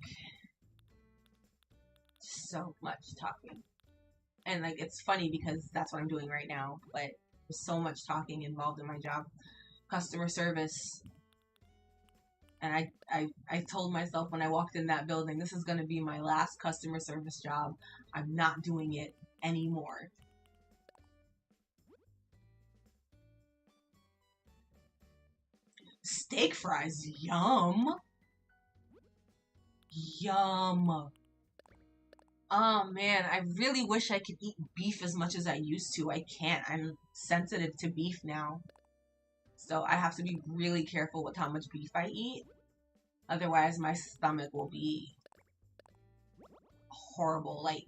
so much talking. And like it's funny because that's what I'm doing right now, but there's so much talking involved in my job. Customer service. And I told myself when I walked in that building, this is going to be my last customer service job. I'm not doing it anymore. Steak fries, yum. Yum. Oh man, I really wish I could eat beef as much as I used to. I can't. I'm sensitive to beef now. So I have to be really careful with how much beef I eat. Otherwise, my stomach will be horrible. Like,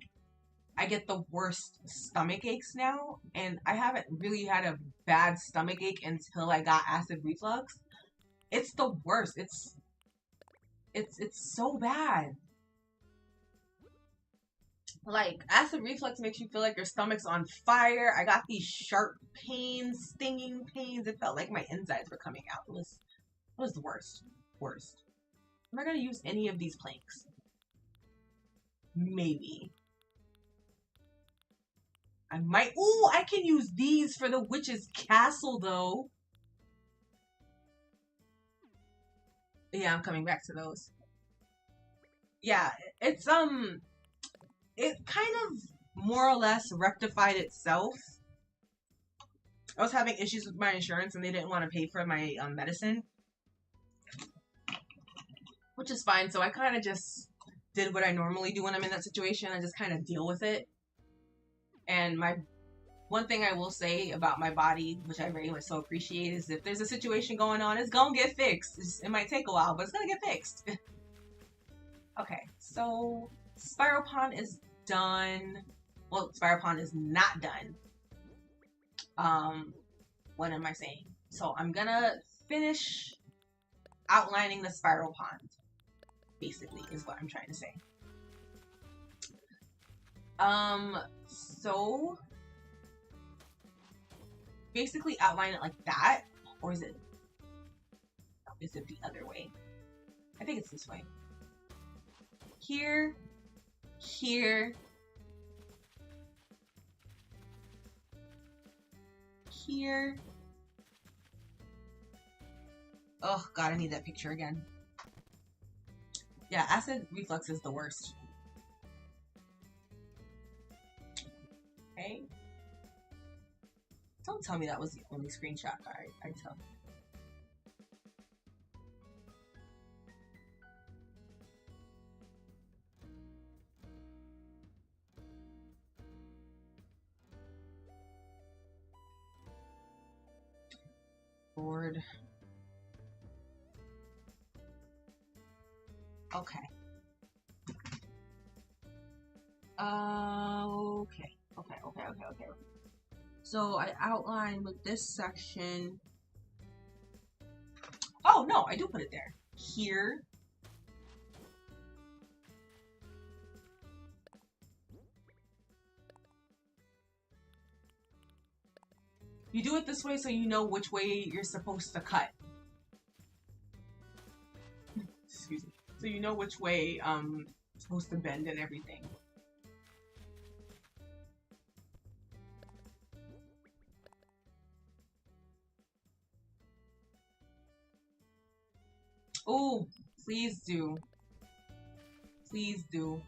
I get the worst stomach aches now. And I haven't really had a bad stomach ache until I got acid reflux. It's the worst. It's so bad. Like, acid reflux makes you feel like your stomach's on fire. I got these sharp pains, stinging pains. It felt like my insides were coming out. It was the worst. Worst. Am I gonna use any of these planks? Maybe. I might. Ooh, I can use these for the witch's castle, though. Yeah, I'm coming back to those. Yeah, it's, it kind of more or less rectified itself. I was having issues with my insurance and they didn't want to pay for my medicine. Which is fine, so I kind of just did what I normally do when I'm in that situation. I just kind of deal with it. And one thing I will say about my body, which I very much so appreciate, is if there's a situation going on, it's gonna get fixed. It might take a while, but it's gonna get fixed. Okay, so Spiral Pond is done. Well, Spiral Pond is not done. What am I saying? So I'm gonna finish outlining the Spiral Pond, basically, is what I'm trying to say. So basically outline it like that, or is it the other way? I think it's this way. Here, here, here. Oh god, I need that picture again. Yeah, acid reflux is the worst. Okay. Don't tell me that was the only screenshot I took. Lord. Okay. Okay. So I outline with this section. Oh no, I do put it there. Here. You do it this way so you know which way you're supposed to cut. Excuse me. So you know which way you're supposed to bend and everything. Oh, please do. Please do.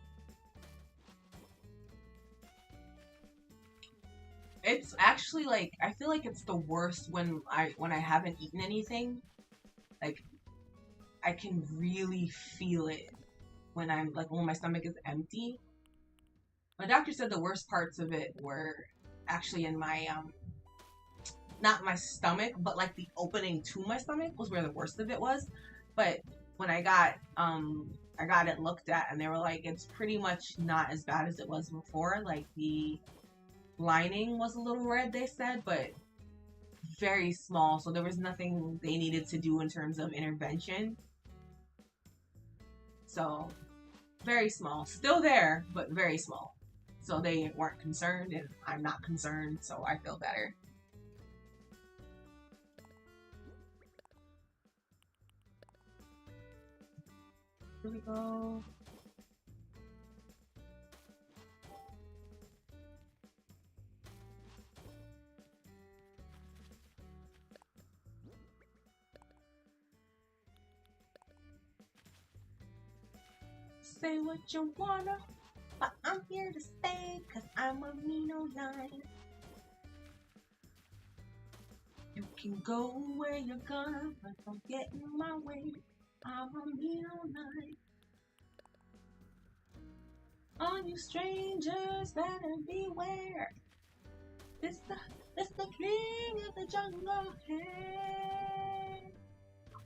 It's actually like I feel like it's the worst when I haven't eaten anything. Like I can really feel it when I'm like when my stomach is empty. My doctor said the worst parts of it were actually in my not my stomach, but like the opening to my stomach was where the worst of it was. But when I got it looked at and they were like it's pretty much not as bad as it was before. Like the lining was a little red, they said, but very small, so there was nothing they needed to do in terms of intervention. So very small, still there, but very small. So they weren't concerned, and I'm not concerned, so I feel better. Here we go. Say what you wanna, but I'm here to stay, cause I'm a Mino line. You can go where you're gonna, but don't get in my way. I'm a Mino line. All you strangers better beware. This the king of the jungle. Hey.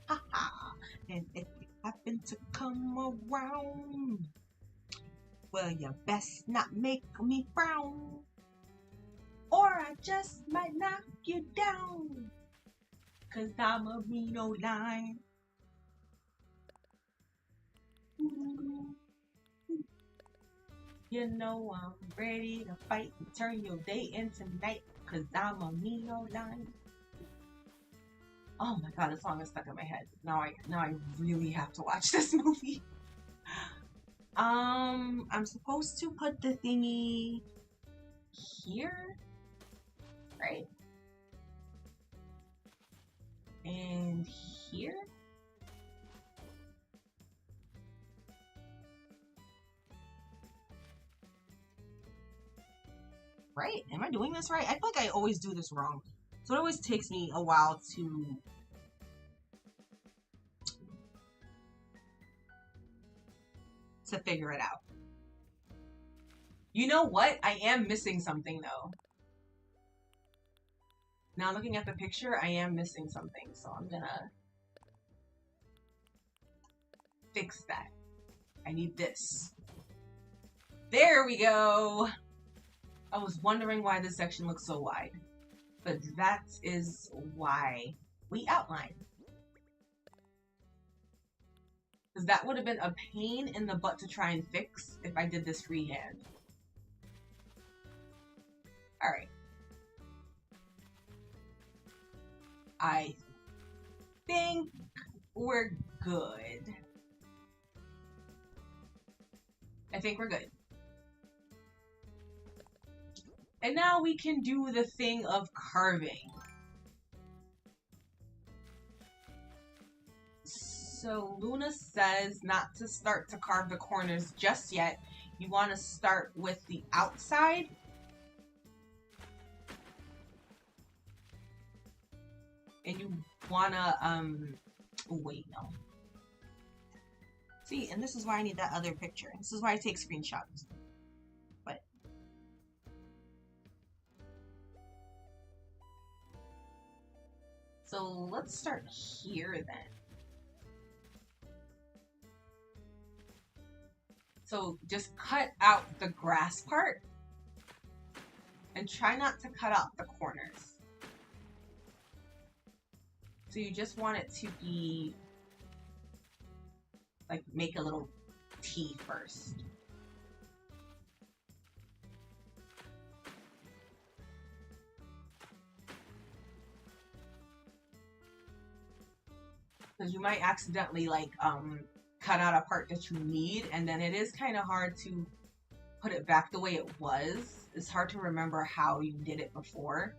Ha ha. And if you happen to come around, well, you best not make me frown, or I just might knock you down, cause I'm a Reno line. You know I'm ready to fight and turn your day into night, cause I'm a Reno line. Oh my god, this song is stuck in my head. Now I really have to watch this movie. I'm supposed to put the thingy here, right? And here? Right? Am I doing this right? I feel like I always do this wrong. So it always takes me a while to figure it out. You know what? I am missing something though. Now looking at the picture, I am missing something, so I'm gonna fix that. I need this. There we go! I was wondering why this section looks so wide. But that is why we outline. Because that would have been a pain in the butt to try and fix if I did this freehand. Alright. I think we're good. I think we're good. And now we can do the thing of carving. So Luna says not to start to carve the corners just yet. You want to start with the outside. And you want to, oh wait, no. See, and this is why I need that other picture. This is why I take screenshots. But So let's start here then. So just cut out the grass part and try not to cut out the corners. So you just want it to be like make a little T first. Because you might accidentally like cut out a part that you need, and then it is kind of hard to put it back the way it was. It's hard to remember how you did it before.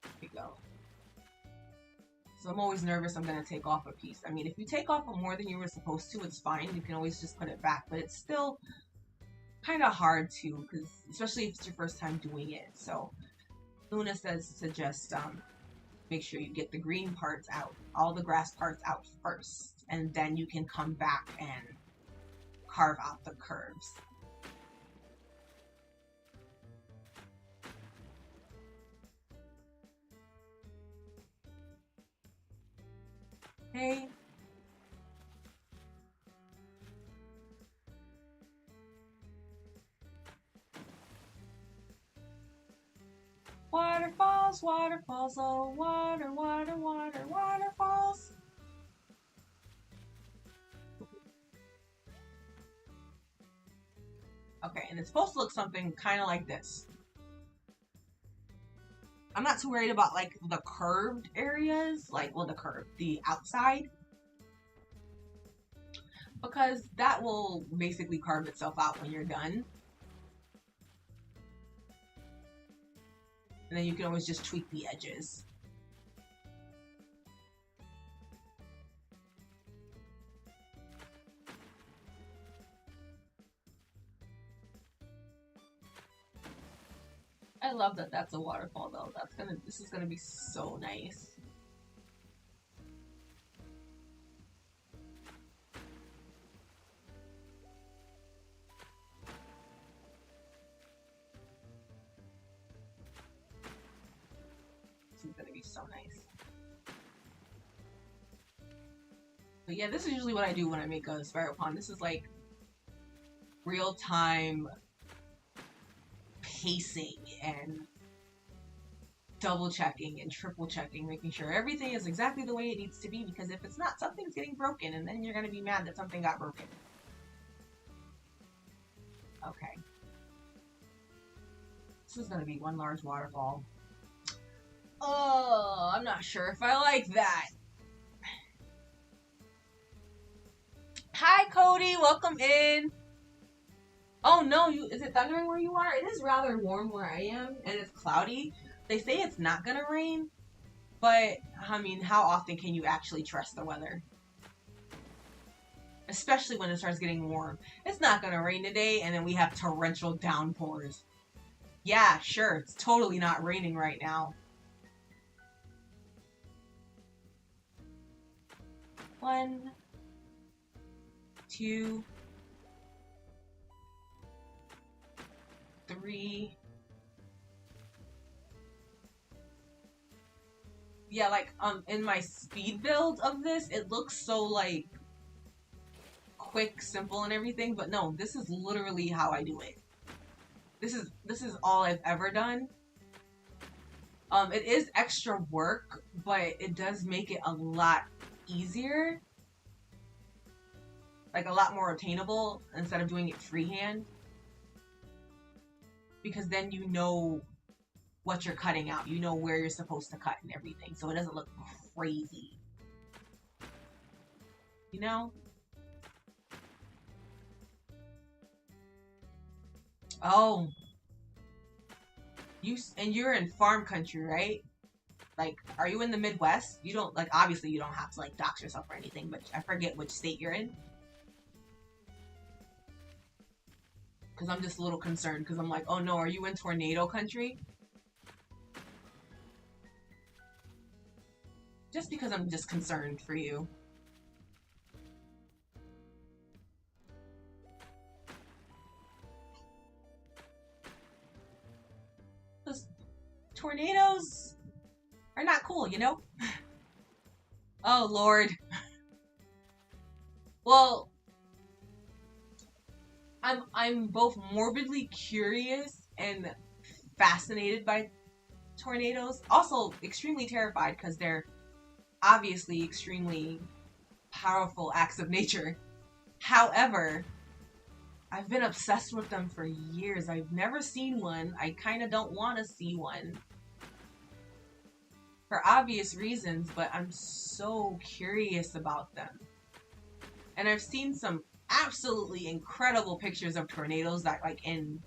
There you go. So I'm always nervous I'm going to take off a piece. I mean, if you take off more than you were supposed to, it's fine. You can always just put it back, but it's still kind of hard to, because especially if it's your first time doing it. So Luna says to just make sure you get the green parts out, all the grass parts out first, and then you can come back and carve out the curves. Okay. Waterfalls, waterfalls, oh, water, water, water, waterfalls. Okay, and it's supposed to look something kind of like this. I'm not too worried about like the curved areas, like, well, the outside, because that will basically carve itself out when you're done. And then you can always just tweak the edges. I love that that's a waterfall though. This is gonna be so nice. This is gonna be so nice. But yeah, this is usually what I do when I make a spiral pond. This is like real time pacing and double checking and triple checking, making sure everything is exactly the way it needs to be, because if it's not, something's getting broken and then you're going to be mad that something got broken. Okay. This is going to be one large waterfall. Oh, I'm not sure if I like that. Hi, Cody. Welcome in. Oh no, is it thundering where you are? It is rather warm where I am, and it's cloudy. They say it's not gonna rain, but I mean, how often can you actually trust the weather? Especially when it starts getting warm. It's not gonna rain today, and then we have torrential downpours. Yeah, sure, it's totally not raining right now. 1, 2, 3. Yeah, like in my speed build of this, it looks so like quick, simple, and everything, but no, this is literally how I do it. This is all I've ever done. It is extra work, but it does make it a lot easier, like a lot more attainable instead of doing it freehand, because then you know what you're cutting out, you know where you're supposed to cut and everything, so it doesn't look crazy, you know? Oh, you're in farm country, right? Like, are you in the Midwest? You don't, like, obviously you don't have to like dox yourself or anything, but I forget which state you're in. Because I'm just a little concerned, because I'm like, oh no, are you in tornado country? Just because I'm just concerned for you. Oh, Lord. Well, I'm both morbidly curious and fascinated by tornadoes. Also, extremely terrified because they're obviously extremely powerful acts of nature. However, I've been obsessed with them for years. I've never seen one. I kind of don't want to see one for obvious reasons, but I'm so curious about them. And I've seen some absolutely incredible pictures of tornadoes that like in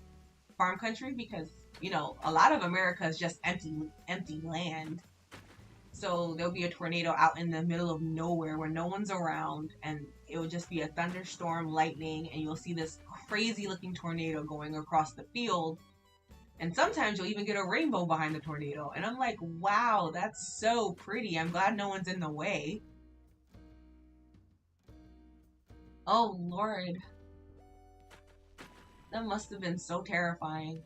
farm country because, you know, a lot of America is just empty land. So there'll be a tornado out in the middle of nowhere where no one's around, and it will just be a thunderstorm, lightning, and you'll see this crazy looking tornado going across the field. And sometimes you'll even get a rainbow behind the tornado. And I'm like, wow, that's so pretty. I'm glad no one's in the way. Oh, Lord. That must have been so terrifying.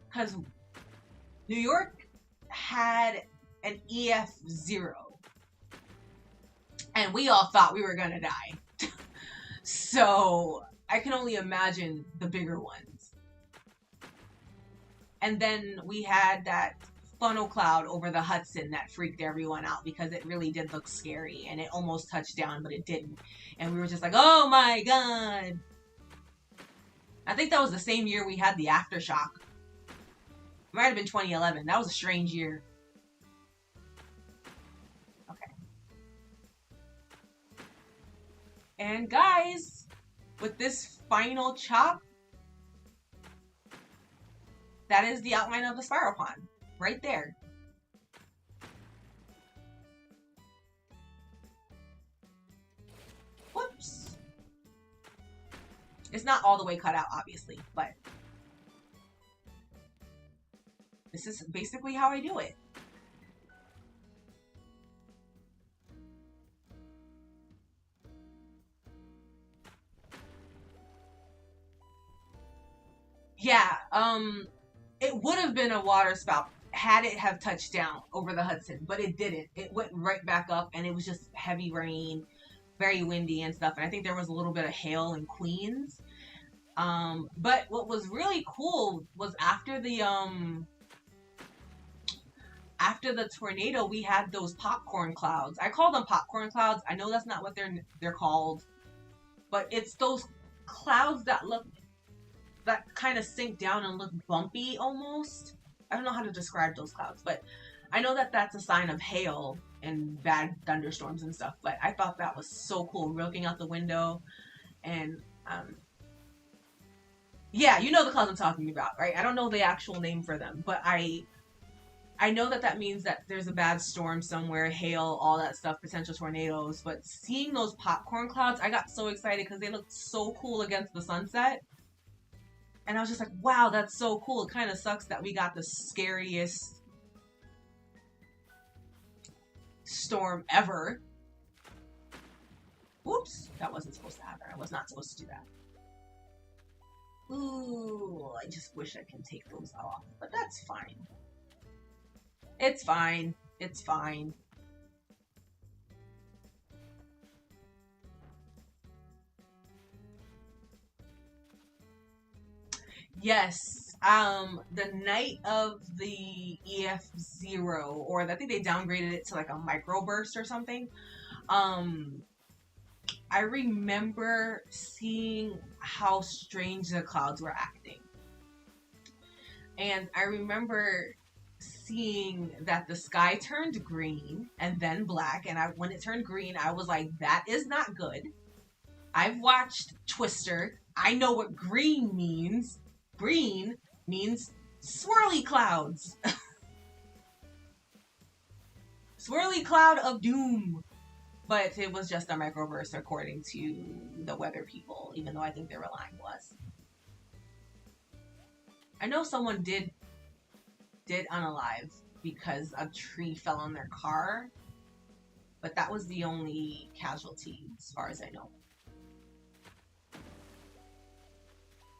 Because New York had an EF0. And we all thought we were going to die. So I can only imagine the bigger ones. And then we had that funnel cloud over the Hudson that freaked everyone out because it really did look scary. And it almost touched down, but it didn't. And we were just like, oh my God. I think that was the same year we had the aftershock. It might have been 2011. That was a strange year. Okay. And guys, with this final chop, that is the outline of the spiral pond. Right there. Whoops. It's not all the way cut out, obviously, but this is basically how I do it. Yeah, it would have been a water spout had it have touched down over the Hudson, but it didn't. It went right back up, and it was just heavy rain, very windy and stuff. And I think there was a little bit of hail in Queens. But what was really cool was after the tornado, we had those popcorn clouds. I call them popcorn clouds. I know that's not what they're called, but it's those clouds that kind of sink down and look bumpy almost. I don't know how to describe those clouds, but I know that that's a sign of hail and bad thunderstorms and stuff. But I thought that was so cool. We're looking out the window, and yeah, you know the clouds I'm talking about, right? I don't know the actual name for them, but I know that that means that there's a bad storm somewhere, hail, all that stuff, potential tornadoes. But seeing those popcorn clouds, I got so excited because they looked so cool against the sunset. And I was just like, wow, that's so cool. It kind of sucks that we got the scariest storm ever. Whoops, that wasn't supposed to happen. I was not supposed to do that. Ooh, I just wish I can take those off, but that's fine. It's fine. It's fine. Yes. The night of the EF0, or I think they downgraded it to like a microburst or something. I remember seeing how strange the clouds were acting. And I remember seeing that the sky turned green and then black. And when it turned green, I was like, that is not good. I've watched Twister. I know what green means. Green means swirly clouds. Swirly cloud of doom. But it was just a microburst according to the weather people, even though I think they were lying to us. I know someone did unalive because a tree fell on their car, but that was the only casualty as far as I know.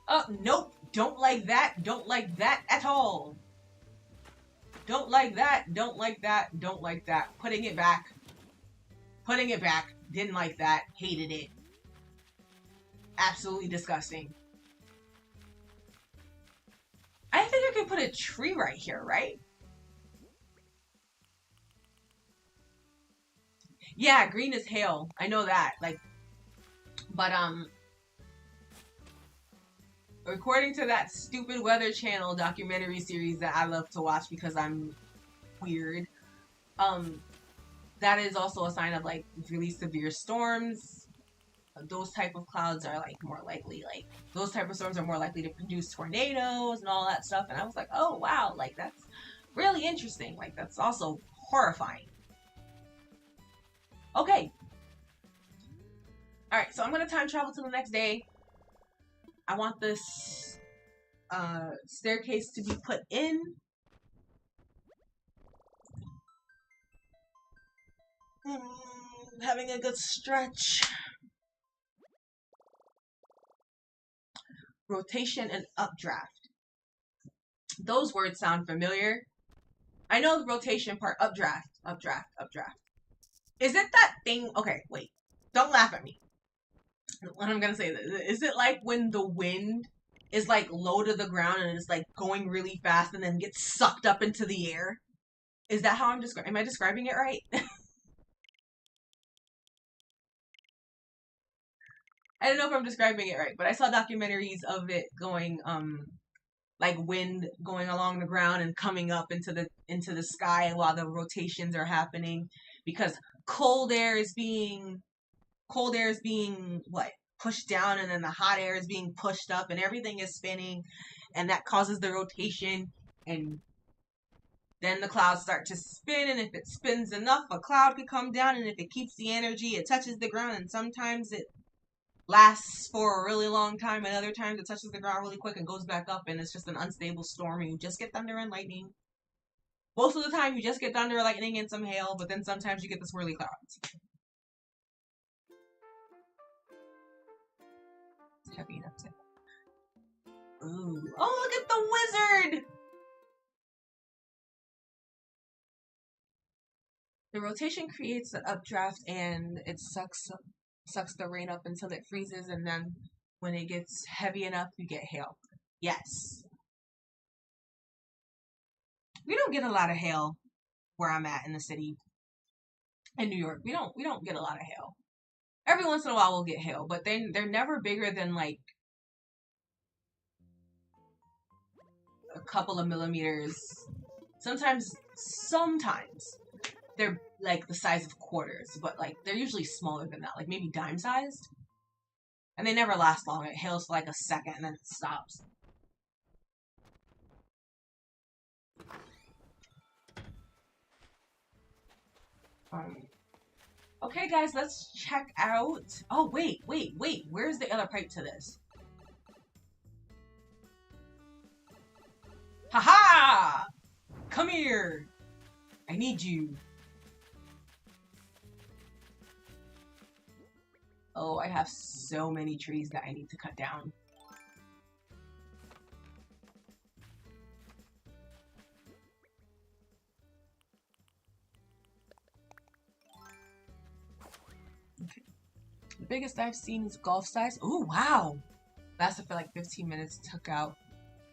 Oh, nope. Don't like that. Don't like that at all. Don't like that. Don't like that. Don't like that. Putting it back. Putting it back. Didn't like that. Hated it. Absolutely disgusting. I think I could put a tree right here, right? Yeah, green is hail. I know that. Like, but according to that stupid Weather Channel documentary series that I love to watch because I'm weird, that is also a sign of like really severe storms. Those type of clouds are like more likely, like those type of storms are more likely to produce tornadoes and all that stuff. And I was like, oh wow, like that's really interesting. Like that's also horrifying. Okay. All right, so I'm gonna time travel to the next day. I want this staircase to be put in. Having a good stretch. Rotation and updraft. Those words sound familiar. I know the rotation part. Updraft, updraft, updraft. Is it that thing? Okay, wait. Don't laugh at me. What I'm gonna say is it like when the wind is like low to the ground and it's like going really fast and then gets sucked up into the air? Is that how I'm describing? Am I describing it right? I don't know if I'm describing it right, but I saw documentaries of it going like wind going along the ground and coming up into the sky while the rotations are happening because cold air is being what, pushed down, and then the hot air is being pushed up and everything is spinning, and that causes the rotation, and then the clouds start to spin, and if it spins enough a cloud could come down, and if it keeps the energy it touches the ground, and sometimes it lasts for a really long time, and other times it touches the ground really quick and goes back up, and it's just an unstable storm, and you just get thunder and lightning. Most of the time, you just get thunder, lightning, and some hail, but then sometimes you get the swirly clouds. It's heavy enough to... Ooh. Oh, look at the wizard! The rotation creates the updraft, and it sucks the rain up until it freezes, and then when it gets heavy enough, you get hail. Yes. We don't get a lot of hail where I'm at in the city. In New York, we don't get a lot of hail. Every once in a while we'll get hail, but they're never bigger than like a couple of millimeters. Sometimes they're like the size of quarters, but like they're usually smaller than that, like maybe dime sized. And they never last long. It hails for like a second and then it stops. Okay, guys, let's check out... Oh, wait. Where's the other pipe to this? Haha! Come here! I need you. Oh, I have so many trees that I need to cut down. Okay. The biggest I've seen is golf size. Oh, wow! Lasted for like 15 minutes, took out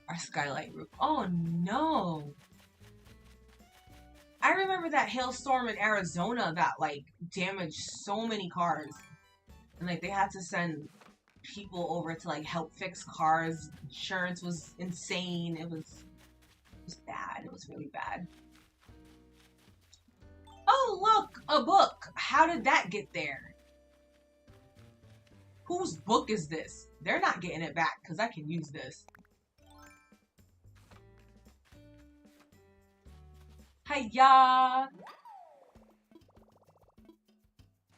our skylight roof. Oh, no! I remember that hailstorm in Arizona that, like, damaged so many cars. And, like, they had to send people over to, like, help fix cars. Insurance was insane. It was bad. It was really bad. Oh, look! A book! How did that get there? Whose book is this? They're not getting it back, because I can use this. Hiya!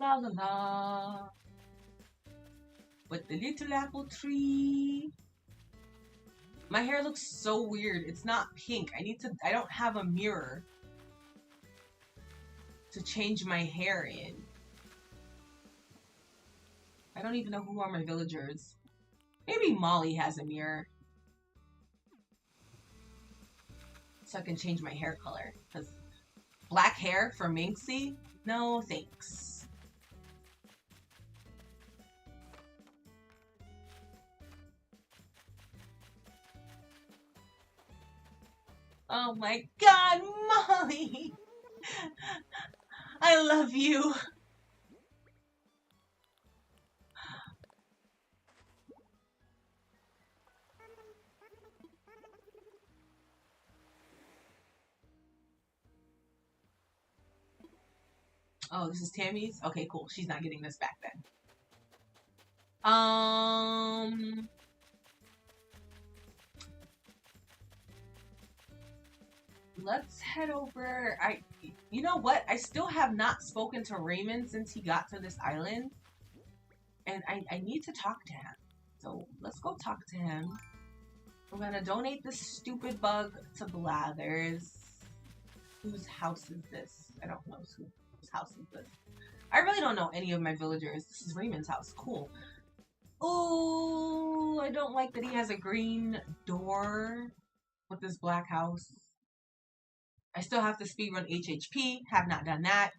La la la. With the little apple tree. My hair looks so weird. It's not pink. I don't have a mirror to change my hair in. I don't even know who are my villagers. Maybe Molly has a mirror. So I can change my hair color. Because black hair for Minxie? No, thanks. Oh my god, Molly! I love you! Oh, this is Tammy's? Okay, cool. She's not getting this back then. Let's head over. You know what? I still have not spoken to Raymond since he got to this island. And I need to talk to him. So let's go talk to him. I'm gonna donate this stupid bug to Blathers. Whose house is this? I don't know whose house is this. I really don't know any of my villagers. This is Raymond's house. Cool. Oh, I don't like that he has a green door with this black house. I still have to speedrun HHP. Have not done that.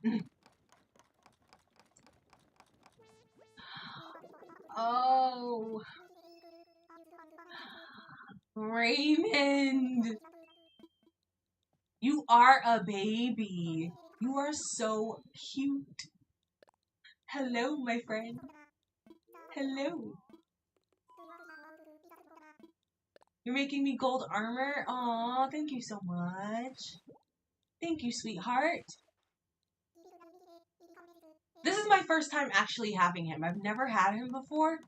Oh. Raymond. You are a baby. You are so cute. Hello, my friend. Hello. You're making me gold armor? Aw, thank you so much. Thank you, sweetheart. This is my first time actually having him. I've never had him before.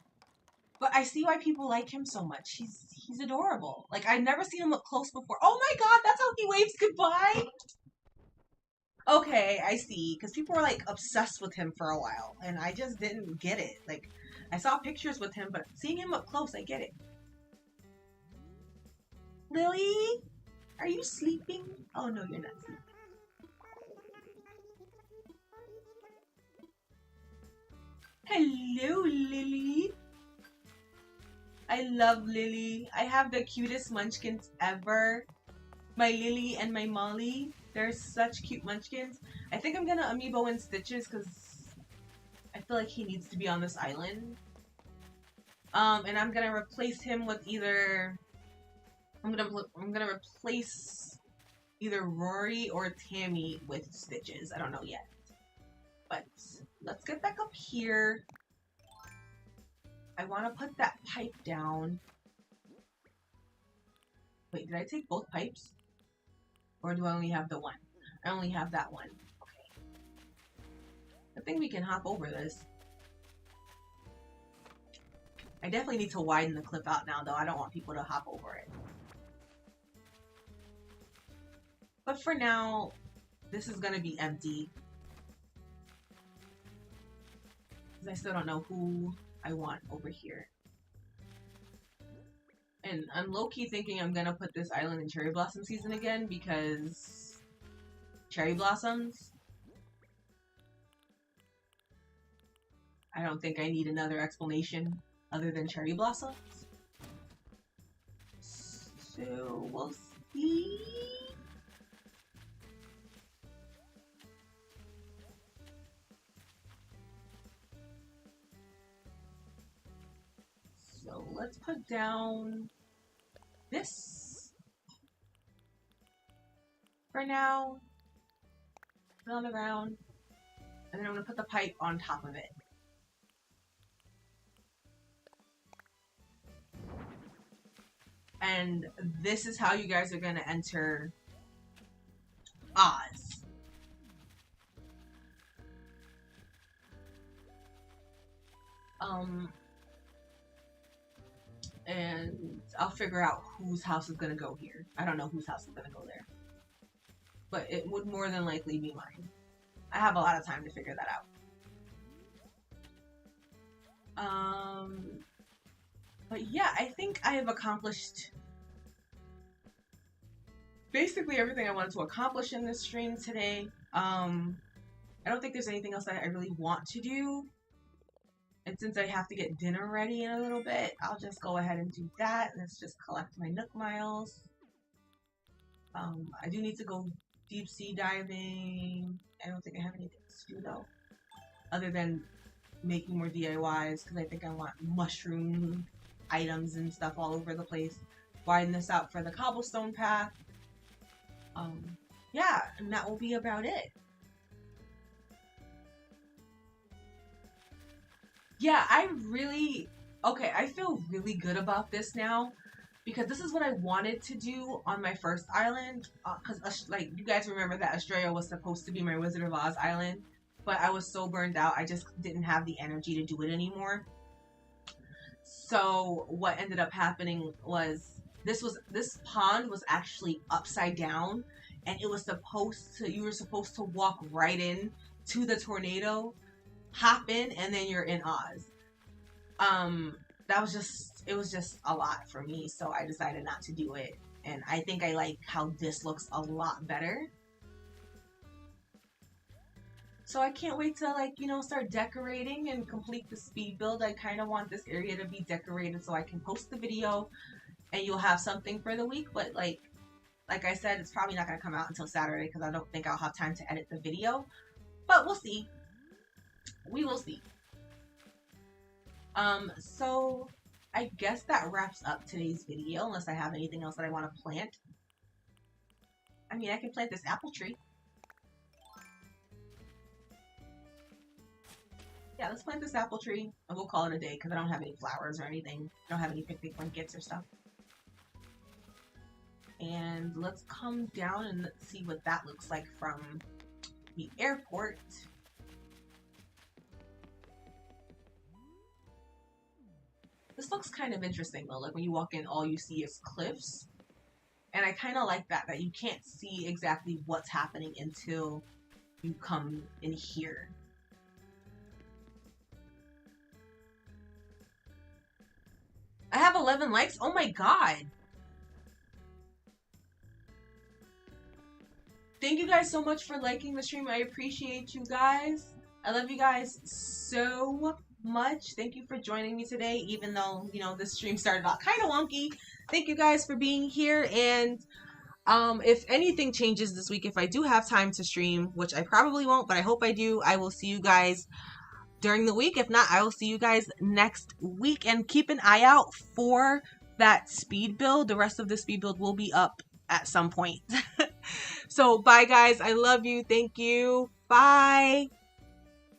But I see why people like him so much. He's adorable. Like, I've never seen him up close before. Oh my god, that's how he waves goodbye? Okay, I see. Because people were, like, obsessed with him for a while. And I just didn't get it. Like, I saw pictures with him, but seeing him up close, I get it. Lily? Are you sleeping? Oh, no, you're not sleeping. Hello, Lily. I love Lily. I have the cutest munchkins ever. My Lily and my Molly. They're such cute munchkins. I think I'm gonna amiibo in Stitches because I feel like he needs to be on this island. And I'm gonna replace him with either... I'm gonna replace either Rory or Tammy with Stitches. I don't know yet. But let's get back up here. I want to put that pipe down. Wait, did I take both pipes? Or do I only have the one? I only have that one. Okay. I think we can hop over this. I definitely need to widen the clip out now, though. I don't want people to hop over it. But for now, this is going to be empty. Because I still don't know who I want over here. And I'm low-key thinking I'm gonna put this island in cherry blossom season again because cherry blossoms. I don't think I need another explanation other than cherry blossoms. So we'll see. So let's put down this for now. Put it on the ground. And then I'm going to put the pipe on top of it. And this is how you guys are going to enter Oz. And I'll figure out whose house is going to go here. I don't know whose house is going to go there. But it would more than likely be mine. I have a lot of time to figure that out. But yeah, I think I have accomplished basically everything I wanted to accomplish in this stream today. I don't think there's anything else that I really want to do. And since I have to get dinner ready in a little bit, I'll just go ahead and do that. Let's just collect my Nook Miles. I do need to go deep sea diving. I don't think I have anything to do though. Other than making more DIYs, because I think I want mushroom items and stuff all over the place. Widen this out for the cobblestone path. yeah, and that will be about it. Yeah, I feel really good about this now because this is what I wanted to do on my first island. Because, like, you guys remember that Australia was supposed to be my Wizard of Oz island, but I was so burned out, I just didn't have the energy to do it anymore. So what ended up happening was this pond was actually upside down, and you were supposed to walk right in to the tornado, hop in, and then you're in Oz. It was just a lot for me, so I decided not to do it. And I think I like how this looks a lot better. So I can't wait to, like, start decorating and complete the speed build. I kind of want this area to be decorated so I can post the video and you'll have something for the week. But like I said, it's probably not going to come out until Saturday because I don't think I'll have time to edit the video. But we'll see. We will see. So I guess that wraps up today's video, unless I have anything else that I want to plant. I mean, I can plant this apple tree. Yeah, let's plant this apple tree, and we'll call it a day, because I don't have any flowers or anything. I don't have any picnic blankets or stuff. And let's come down and let's see what that looks like from the airport. This looks kind of interesting though, like when you walk in, all you see is cliffs. And I kind of like that you can't see exactly what's happening until you come in here. I have 11 likes? Oh my god! Thank you guys so much for liking the stream. I appreciate you guys. I love you guys so much. Thank you for joining me today, even though, this stream started out kind of wonky. Thank you guys for being here, and if anything changes this week, if I do have time to stream, which I probably won't, but I hope I do, I will see you guys during the week. If not, I will see you guys next week, and keep an eye out for that speed build. The rest of the speed build will be up at some point. So bye guys, I love you, thank you, bye.